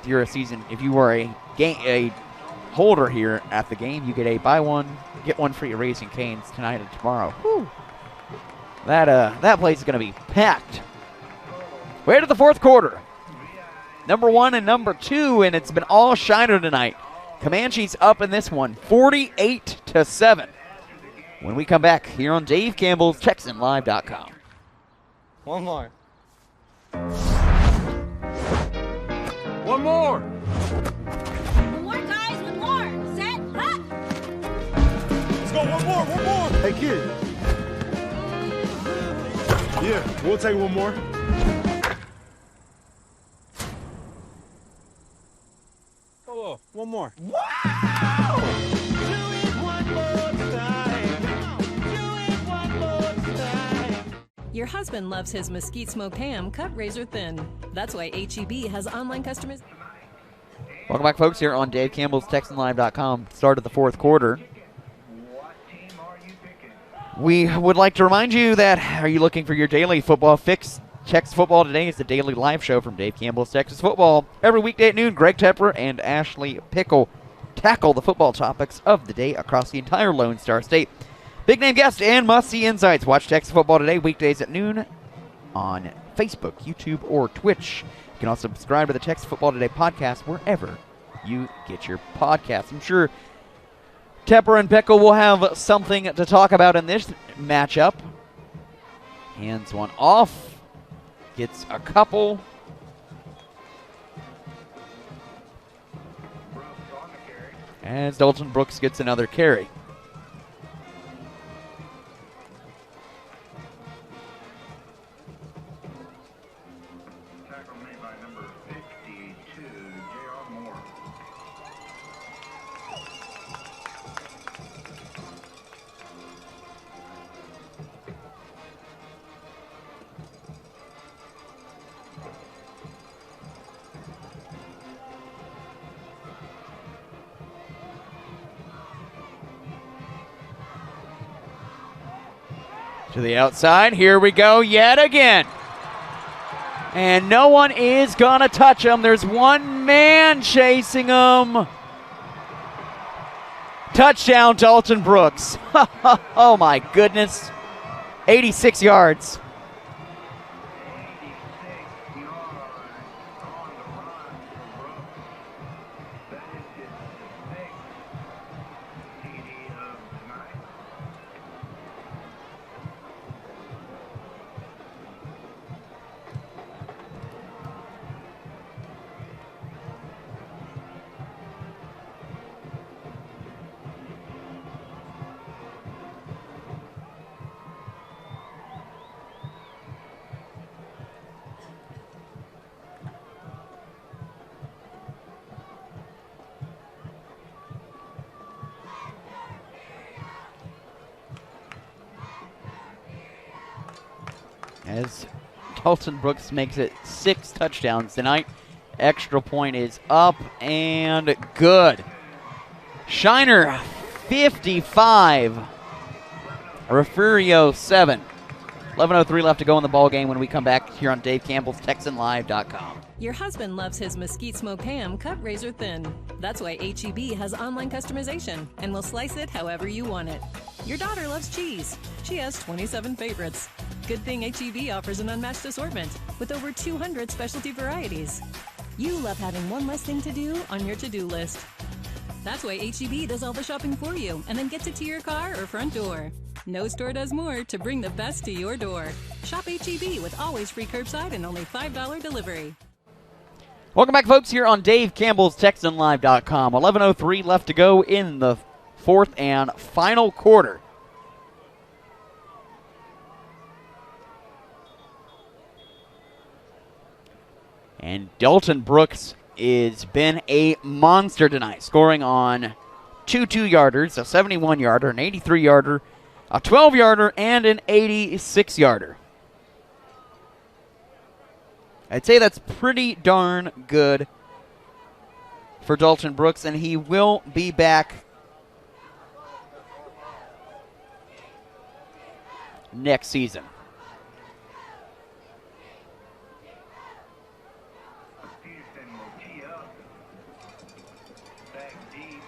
you're if you are a holder here at the game, you get a buy one get one free Raising Cane's tonight and tomorrow. Whew. That place is going to be packed. Way to the fourth quarter. Number 1 and number 2, and it's been all Shiner tonight. Comanches up in this one, 48-7. When we come back here on Dave Campbell's TexanLive.com. One more. One more. One more, guys, one more. Set, hut. Let's go, one more. Hey, kid. Yeah, we'll take one more. Oh, one more. Wow! Do it one more time. Do it one more time. Your husband loves his mesquite smoked ham cut razor thin. That's why HEB has online customers. Welcome back, folks, here on Dave Campbell's TexanLive.com. Start of the fourth quarter. We would like to remind you that, are you looking for your daily football fix? Texas Football Today is the daily live show from Dave Campbell's Texas Football. Every weekday at noon, Greg Tepper and Ashley Pickle tackle the football topics of the day across the entire Lone Star State. Big name guests and must-see insights. Watch Texas Football Today weekdays at noon on Facebook, YouTube, or Twitch. You can also subscribe to the Texas Football Today podcast wherever you get your podcasts. I'm sure Tepper and Pickle will have something to talk about in this matchup. Hands one off. Gets a couple. As Dalton Brooks gets another carry. Tackle made by number 52, J.R. Moore. To the outside. Here we go yet again. And no one is going to touch him. There's one man chasing him. Touchdown, Dalton Brooks. Oh, my goodness. 86 yards. As Dalton Brooks makes it 6 touchdowns tonight. Extra point is up and good. Shiner 55. Refugio 7. 11:03 left to go in the ball game when we come back here on Dave Campbell's TexanLive.com. Your husband loves his mesquite smoked ham cut razor thin. That's why HEB has online customization and will slice it however you want it. Your daughter loves cheese. She has 27 favorites. Good thing HEB offers an unmatched assortment with over 200 specialty varieties. You love having one less thing to do on your to-do list. That's why HEB does all the shopping for you and then gets it to your car or front door. No store does more to bring the best to your door. Shop HEB with always free curbside and only $5 delivery. Welcome back, folks, here on Dave Campbell's TexanLive.com. 11:03 left to go in the fourth and final quarter. And Dalton Brooks has been a monster tonight, scoring on 2 2-yarders, a 71-yarder, an 83-yarder, a 12-yarder, and an 86-yarder. I'd say that's pretty darn good for Dalton Brooks, and he will be back next season. Peterson will tee up. Back deep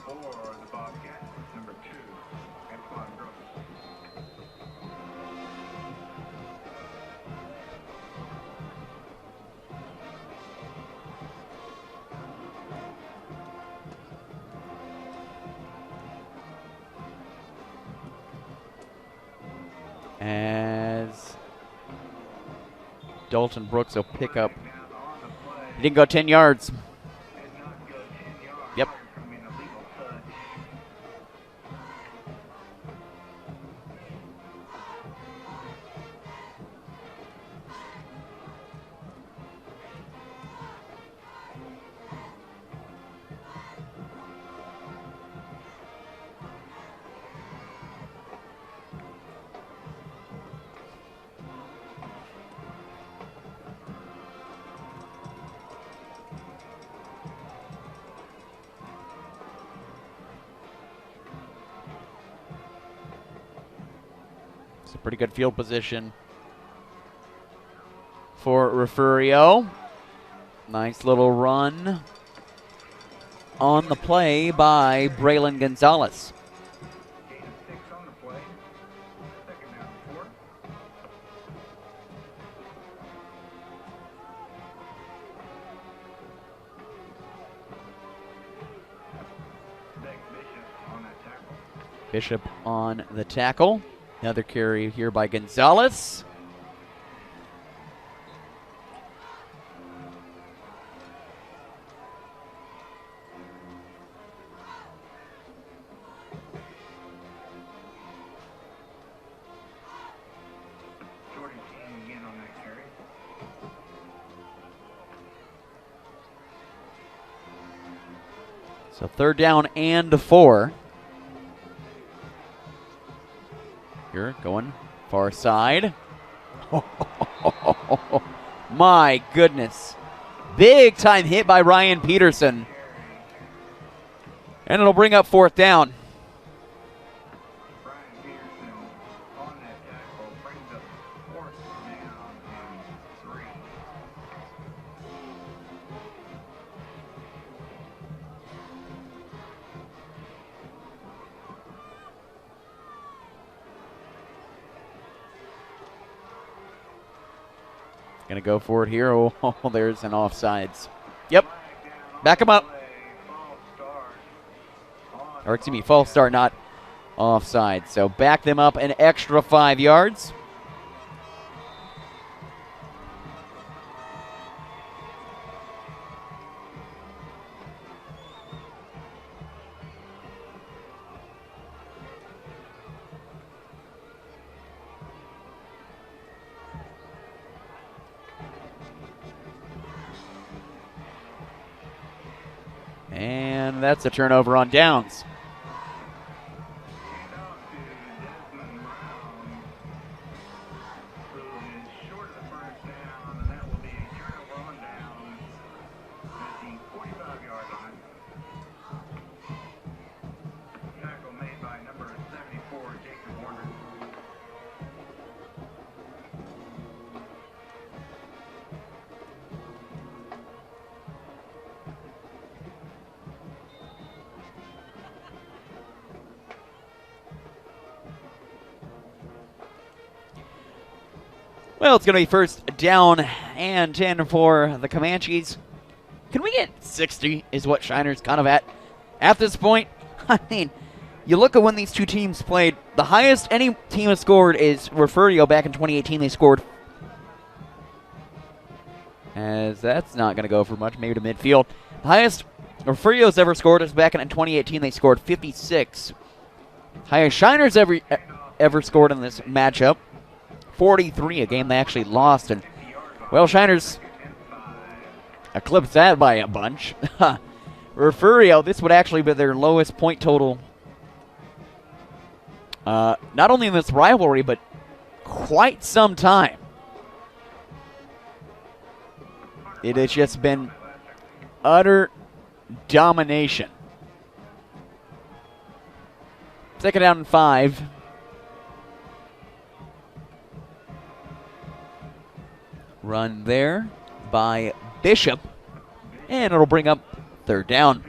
for the Bobcats. Number 2, Antoine Brooks. As Dalton Brooks will pick up. He didn't go 10 yards. Yep. It's a pretty good field position for Refugio. Nice little run on the play by Braylon Gonzalez. Gain of 6 on the play. Second down and 4. Beck Bishop on that tackle. Bishop on the tackle. Another carry here by Gonzalez. Jordan King again on that carry. So 3rd down and 4. Here, going far side. My goodness. Big time hit by Ryan Peterson. And it'll bring up 4th down. Brian Peterson on that tackle brings up 4th down and 3. Gonna go for it here. Oh, there's an offsides. Yep. Back him up. Or excuse me, false start, not offside. So back them up an extra 5 yards. And that's a turnover on downs. Well, it's going to be 1st down and 10 for the Comanches. Can we get 60 is what Shiner's kind of at this point? I mean, you look at when these two teams played, the highest any team has scored is Refugio back in 2018. They scored, as that's not going to go for much, maybe to midfield. The highest Refugio's ever scored is back in 2018. They scored 56. Highest Shiner's ever scored in this matchup, 43, a game they actually lost. And, well, Shiner's eclipsed that by a bunch. Refugio, this would actually be their lowest point total, not only in this rivalry, but quite some time. It has just been utter domination. Second down and 5. Run there by Bishop. And it'll bring up third down.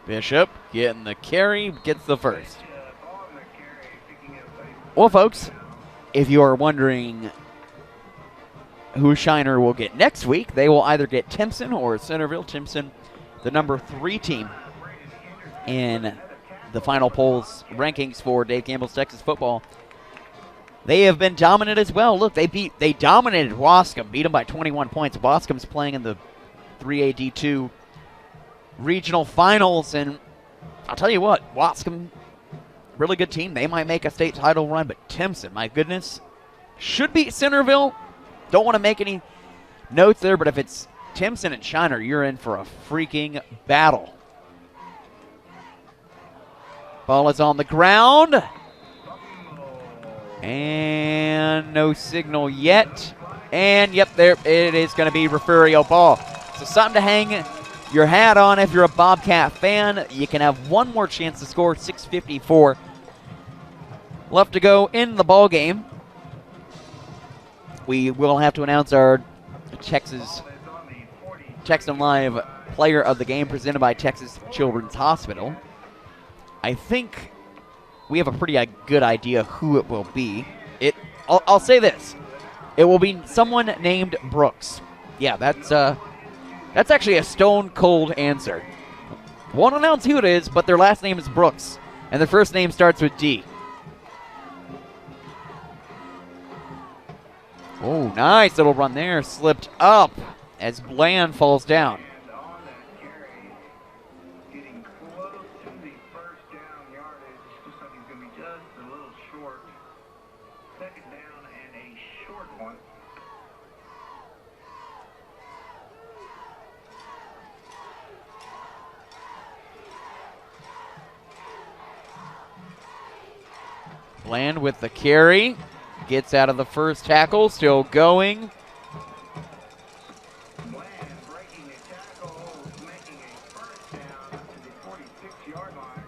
Bishop getting the carry, gets the first. Well, folks, if you are wondering who Shiner will get next week, they will either get Timpson or Centerville. Timpson, the number 3 team in the final polls rankings for Dave Campbell's Texas football. They have been dominant as well. Look, they dominated Wascom, beat them by 21 points. Wascom's playing in the 3AD2 regional finals, and I'll tell you what, Wascom, really good team. They might make a state title run, but Timpson, my goodness, should beat Centerville. Don't want to make any notes there, but if it's Timpson and Shiner, you're in for a freaking battle. Ball is on the ground. And no signal yet. And, yep, there it is going to be Refugio ball. So something to hang your hat on if you're a Bobcat fan. You can have one more chance to score. 6:54 left to go in the ball game. We will have to announce our Texas Live Player of the Game presented by Texas Children's Hospital. I think we have a pretty good idea who it will be. I'll say this. It will be someone named Brooks. Yeah, that's actually a stone cold answer. Won't announce who it is, but their last name is Brooks, and their first name starts with D. Oh, nice little run there. Slipped up as Bland falls down. Bland with the carry. Gets out of the first tackle. Still going. Bland breaking the tackle, making a first down up to the 46-yard line.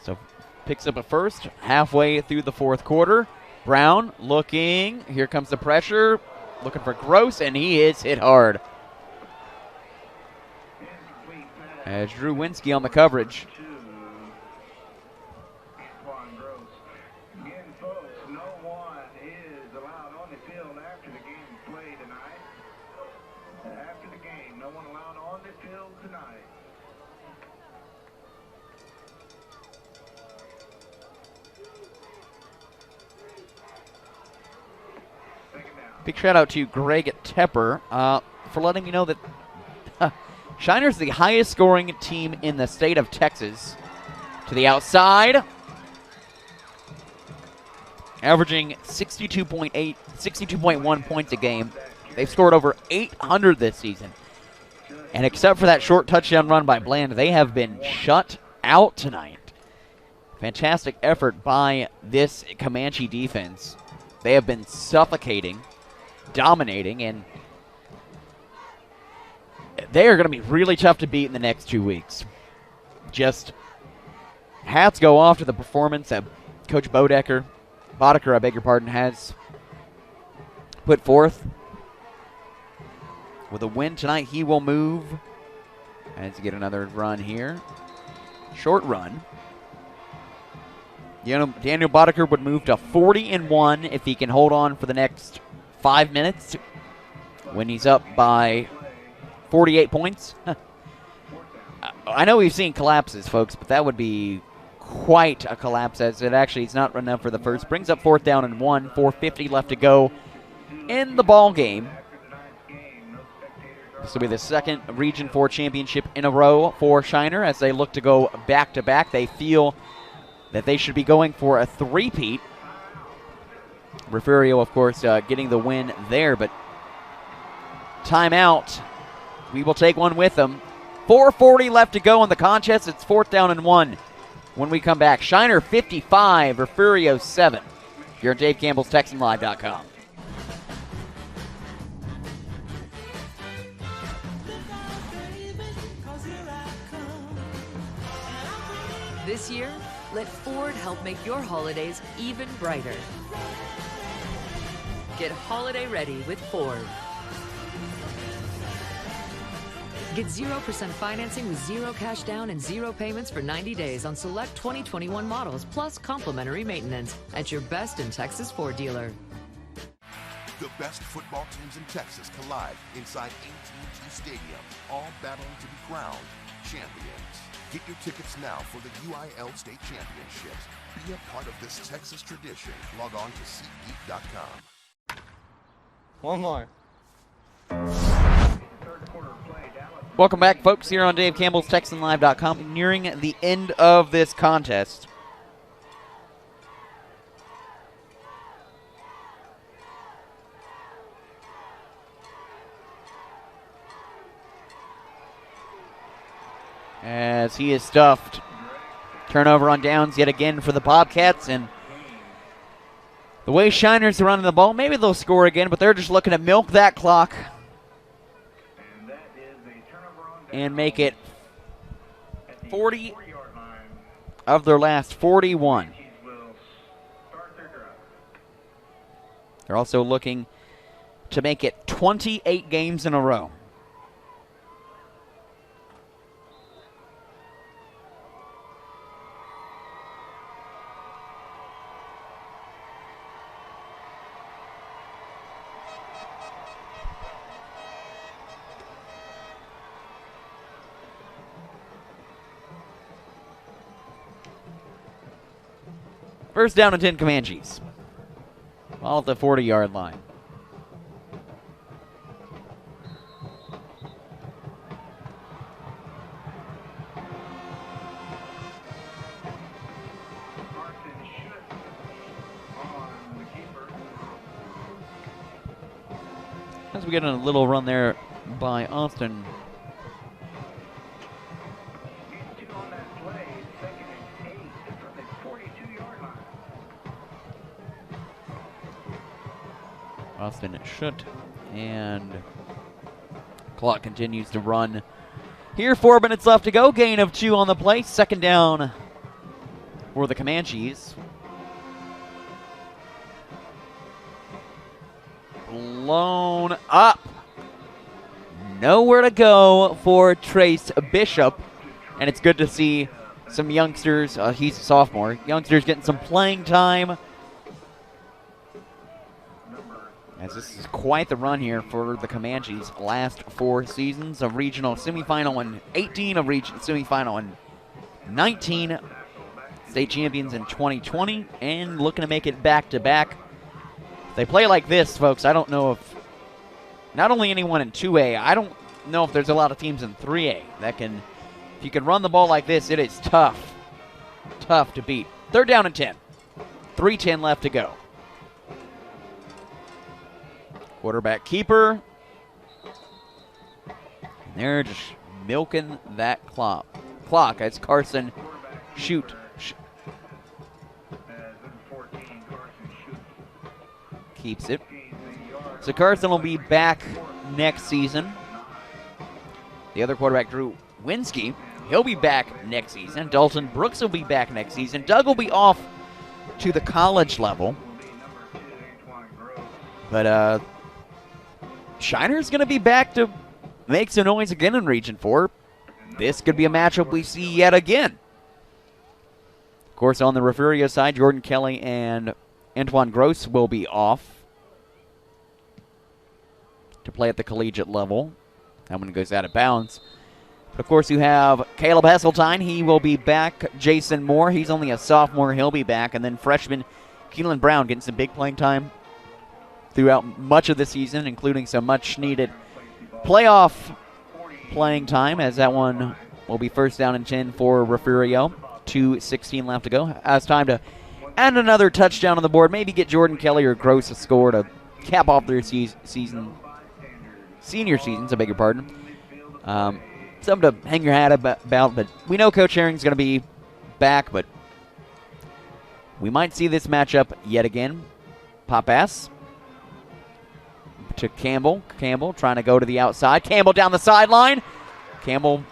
So picks up a first halfway through the fourth quarter. Brown looking. Here comes the pressure. Looking for Gross, and he is hit hard. As Drew Winsky on the coverage. Again, folks, no one is allowed on the field after the game played tonight. After the game, no one allowed on the field tonight. Big shout out to Greg Tepper for letting me know that Shiner's the highest scoring team in the state of Texas. To the outside. Averaging 62.1 points a game. They've scored over 800 this season. And except for that short touchdown run by Bland, they have been shut out tonight. Fantastic effort by this Comanche defense. They have been suffocating, dominating, and they are going to be really tough to beat in the next 2 weeks. Just hats go off to the performance that Coach Bodecker, I beg your pardon, has put forth. With a win tonight, he will move. As you get another run here. Short run. Daniel Boddicker would move to 40-1 if he can hold on for the next 5 minutes when he's up by 48 points. I know we've seen collapses, folks, but that would be quite a collapse as it actually is not enough for the first. Brings up 4th down and 1, 4:50 left to go in the ball game. This will be the second Region 4 championship in a row for Shiner as they look to go back-to-back. They feel that they should be going for a three-peat. Refugio, of course, getting the win there, but timeout. We will take one with them. 4:40 left to go in the contest. It's 4th down and 1 when we come back. Shiner 55, Refugio 7. Here at Dave Campbell's TexanLive.com. This year, let Ford help make your holidays even brighter. Get holiday ready with Ford. Get 0% financing with 0 cash down and 0 payments for 90 days on select 2021 models, plus complimentary maintenance at your best in Texas Ford dealer. The best football teams in Texas collide inside AT&T Stadium, all battling to be crowned champions. Get your tickets now for the UIL State Championships. Be a part of this Texas tradition. Log on to SeatGeek.com. One more. Welcome back, folks, here on Dave Campbell's TexanLive.com. Nearing the end of this contest. As he is stuffed. Turnover on downs yet again for the Bobcats, and the way Shiners are running the ball, maybe they'll score again, but they're just looking to milk that clock and make it 40 of their last 41. They're also looking to make it 28 games in a row. First down and 10 Comanches. All at the 40-yard line. As we get a little run there by Austin. Austin Schutt, and clock continues to run. Here, 4 minutes left to go. Gain of 2 on the play. Second down for the Comanches. Blown up. Nowhere to go for Trace Bishop, and it's good to see some youngsters. He's a sophomore. Youngsters getting some playing time. As this is quite the run here for the Comanches. Last 4 seasons, a regional semifinal in 18, a regional semifinal in 19, state champions in 2020, and looking to make it back-to-back. If they play like this, folks, I don't know if, not only anyone in 2A, I don't know if there's a lot of teams in 3A that can, if you can run the ball like this, it is tough. Tough to beat. Third down and 10. 3:10 left to go. Quarterback keeper. And they're just milking that clock as Carson keeps it. So Carson will be back next season. The other quarterback, Drew Winsky, he'll be back next season. Dalton Brooks will be back next season. Doug will be off to the college level. But Shiner's going to be back to make some noise again in Region 4. This could be a matchup we see yet again. course, on the Refugio side, Jordan Kelly and Antoine Gross will be off to play at the collegiate level. That one goes out of bounds. But of course, you have Caleb Hesseltine. He will be back. Jason Moore, he's only a sophomore. He'll be back. And then freshman Keelan Brown getting some big playing time throughout much of the season, including some much-needed playoff playing time, as that one will be first down and 10 for Refugio. 2:16 left to go. Has time to add another touchdown on the board. Maybe get Jordan Kelly or Gross a score to cap off their senior seasons, I beg your pardon. Something to hang your hat about, but we know Coach Herring's going to be back, but we might see this matchup yet again. Pop pass to Campbell. Campbell trying to go to the outside. Campbell down the sideline. Campbell,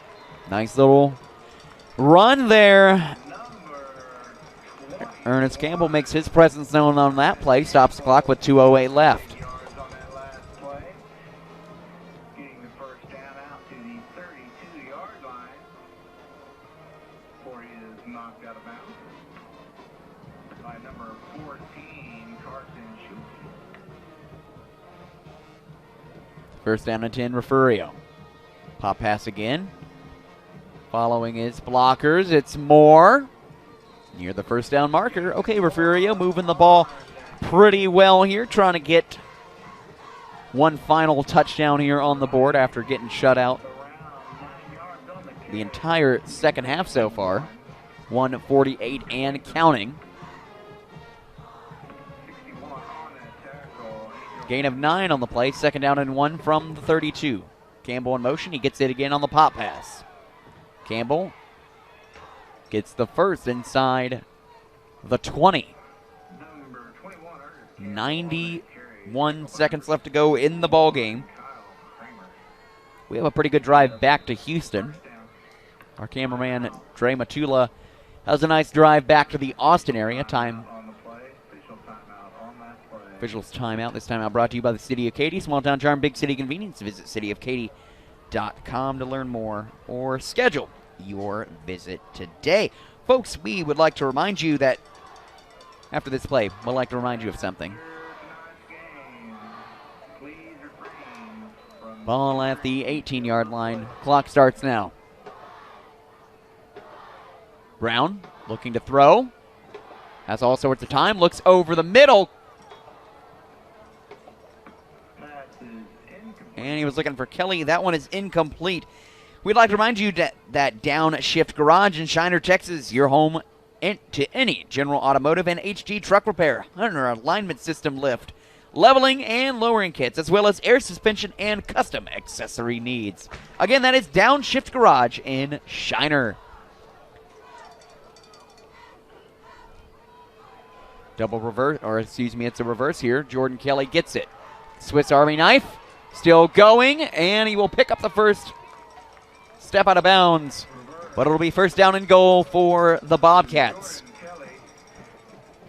nice little run there. Ernest Campbell makes his presence known on that play. Stops the clock with 2:08 left. First down and 10, Refugio. Pop pass again. Following his blockers, it's Moore. Near the first down marker. Okay, Refugio moving the ball pretty well here, trying to get one final touchdown here on the board after getting shut out the entire second half so far. 148 and counting. Gain of 9 on the play. Second down and 1 from the 32. Campbell in motion. He gets it again on the pop pass. Campbell gets the first inside the 20. 91 seconds left to go in the ball game. We have a pretty good drive back to Houston. Our cameraman, Dre Matula, has a nice drive back to the Austin area. Officials timeout. This timeout brought to you by the City of Katy. Small town charm, big city convenience. Visit cityofkaty.com to learn more or schedule your visit today. Folks, we would like to remind you that after this play, we'd like to remind you of something. Ball at the 18-yard line. Clock starts now. Brown looking to throw. Has all sorts of time. Looks over the middle. And he was looking for Kelly. That one is incomplete. We'd like to remind you that Downshift Garage in Shiner, Texas, your home to any general automotive and HD truck repair, under alignment system lift, leveling and lowering kits, as well as air suspension and custom accessory needs. Again, that is Downshift Garage in Shiner. Double reverse, or excuse me, it's a reverse here. Jordan Kelly gets it. Swiss Army knife. Still going, and he will pick up the first step out of bounds. But it'll be first down and goal for the Bobcats.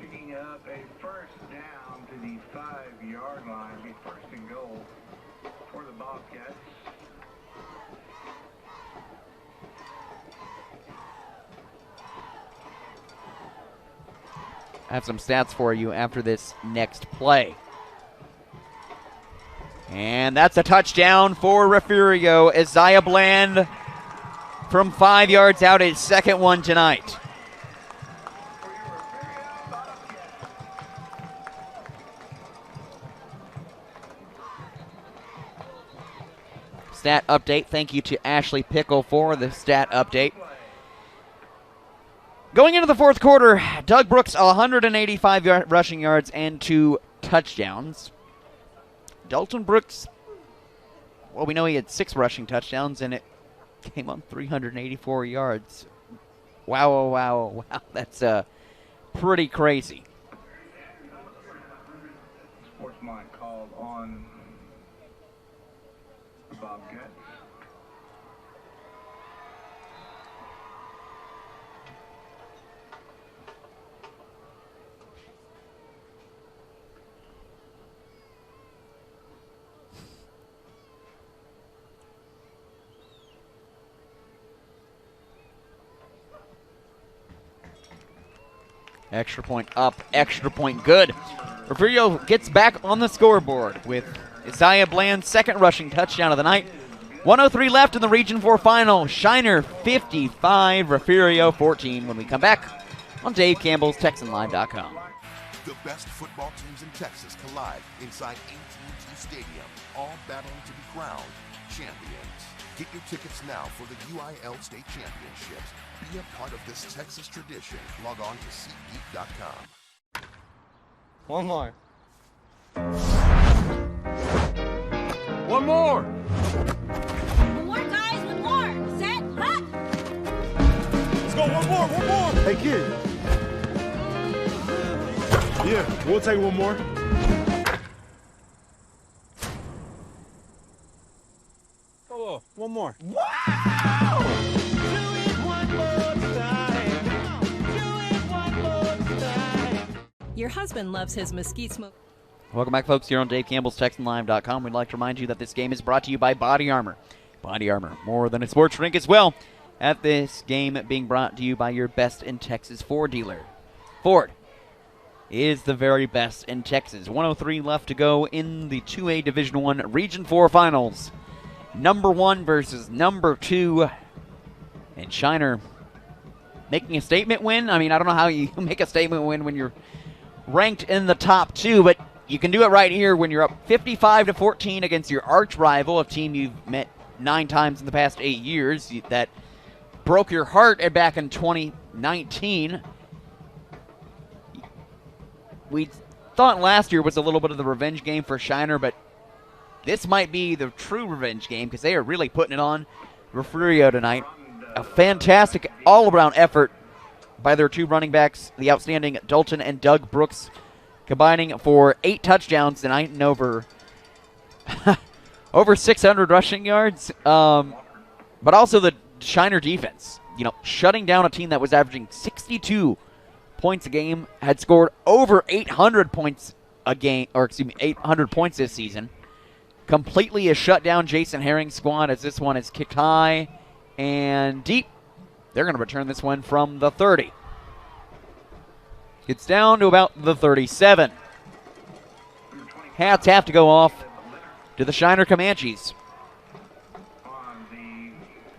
Picking up a first down to the 5-yard line. Be first and goal for the Bobcats. I have some stats for you after this next play. And that's a touchdown for Refugio. Isaiah Bland from 5 yards out, his second one tonight. Stat update. Thank you to Ashley Pickle for the stat update. Going into the fourth quarter, Doug Brooks, 185 rushing yards and 2 touchdowns. Dalton Brooks, well, we know he had 6 rushing touchdowns, and it came on 384 yards. Wow. That's pretty crazy. Sportsman called on the Bobcats. Extra point up, extra point good. Refugio gets back on the scoreboard with Isaiah Bland's second rushing touchdown of the night. 1:03 left in the Region 4 final. Shiner 55, Refugio 14. When we come back on Dave Campbell's TexanLive.com. The best football teams in Texas collide inside AT&T Stadium, all battling to be crowned champions. Get your tickets now for the UIL State Championships. Be a part of this Texas tradition. Log on to SeatGeek.com. One more. One more. One more, guys, one more. Set, hut. Let's go, one more. Hey, kid. Yeah, we'll take one more. Oh, one more. Wow! Do it one more time. Do it one more time. Your husband loves his mesquite smoke. Welcome back, folks, here on Dave Campbell's TexanLive.com. We'd like to remind you that this game is brought to you by Body Armor. Body Armor, more than a sports drink as well. At this game being brought to you by your best in Texas Ford dealer. Ford is the very best in Texas. 1:03 left to go in the 2A Division I Region 4 Finals. Number 1 versus number 2. And Shiner making a statement win. I mean, I don't know how you make a statement win when you're ranked in the top 2, but you can do it right here when you're up 55-14 against your arch rival, a team you've met 9 times in the past 8 years that broke your heart back in 2019. We thought last year was a little bit of the revenge game for Shiner, but this might be the true revenge game because they are really putting it on Refugio tonight. A fantastic all-around effort by their 2 running backs, the outstanding Dalton and Doug Brooks, combining for 8 touchdowns tonight and over 600 rushing yards. But also the Shiner defense, shutting down a team that was averaging 62 points a game, had scored over 800 points a game, 800 points this season. Completely a shutdown Jason Herring squad as this one is kicked high and deep. They're going to return this one from the 30. It's down to about the 37. Hats have to go off to the Shiner Comanches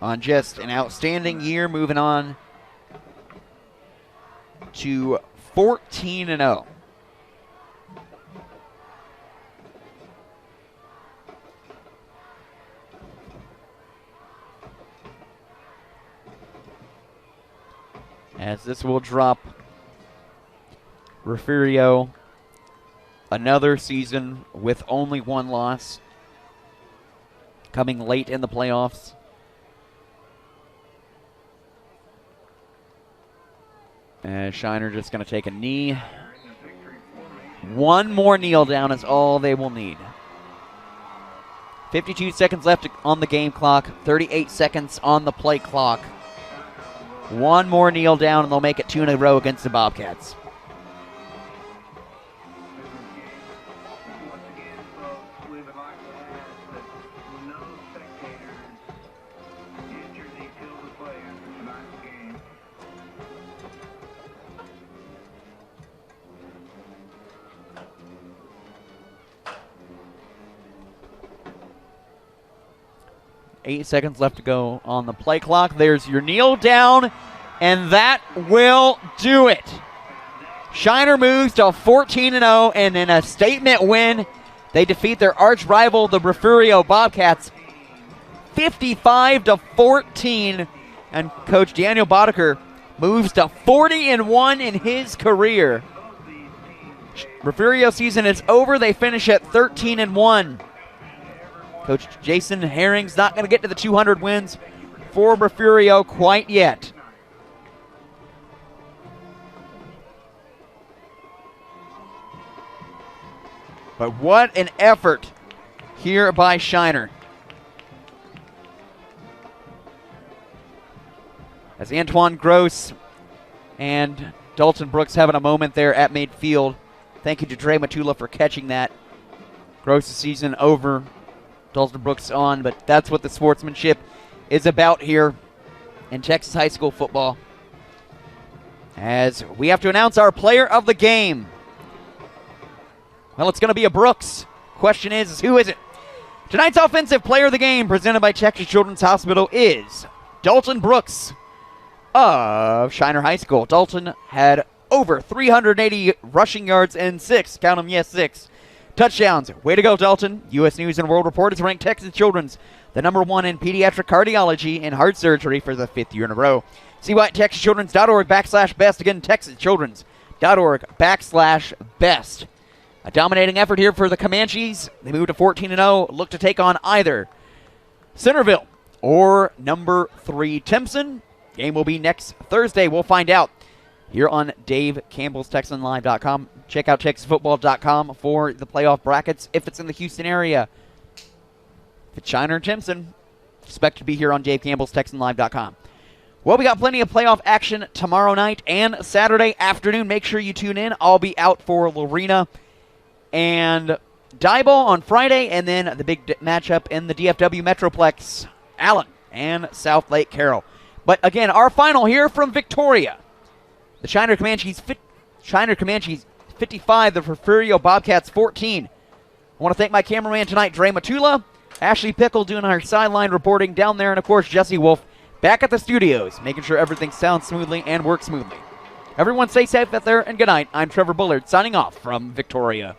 on just an outstanding year, moving on to 14-0. As this will drop Refugio another season with only 1 loss, coming late in the playoffs. And Shiner just going to take a knee. 1 more kneel down is all they will need. 52 seconds left on the game clock, 38 seconds on the play clock. 1 more kneel down and they'll make it 2 in a row against the Bobcats. Eight seconds left to go on the play clock. There's your kneel down, and that will do it. Shiner moves to 14-0, and in a statement win, they defeat their arch rival, the Refugio Bobcats, 55-14. And Coach Daniel Boddicker moves to 40-1 in his career. Refugio season is over. They finish at 13-1. Coach Jason Herring's not going to get to the 200 wins for Refugio quite yet. But what an effort here by Shiner. As Antoine Gross and Dalton Brooks having a moment there at midfield. Thank you to Dre Matula for catching that. Gross' season over. Dalton Brooks on, but that's what the sportsmanship is about here in Texas high school football. as we have to announce our player of the game. Well, it's going to be a Brooks. Question is who is it? Tonight's offensive player of the game, presented by Texas Children's Hospital, is Dalton Brooks of Shiner High School. Dalton had over 380 rushing yards and 6, count them, yes, 6 touchdowns. Way to go, Dalton. U.S. News and World Report has ranked Texas Children's the #1 in pediatric cardiology and heart surgery for the 5th year in a row. See why at TexasChildren's.org/best. Again, TexasChildren's.org/best. A dominating effort here for the Comanches. They move to 14-0, look to take on either Centerville or number 3 Timpson. Game will be next Thursday. We'll find out here on Dave Campbell's TexanLive.com. Check out TexasFootball.com for the playoff brackets if it's in the Houston area. If it's Shiner and Timpson, expect to be here on Dave Campbell's TexanLive.com. Well, we got plenty of playoff action tomorrow night and Saturday afternoon. Make sure you tune in. I'll be out for Lorena and Diboll on Friday, and then the big matchup in the DFW Metroplex, Allen and South Lake Carroll. But again, our final here from Victoria. The Shiner Comanches 55, the Refugio Bobcats 14. I want to thank my cameraman tonight, Dre Matula, Ashley Pickle doing our sideline reporting down there, and of course Jesse Wolf back at the studios, making sure everything sounds smoothly and works smoothly. Everyone stay safe out there, and good night. I'm Trevor Bullard, signing off from Victoria.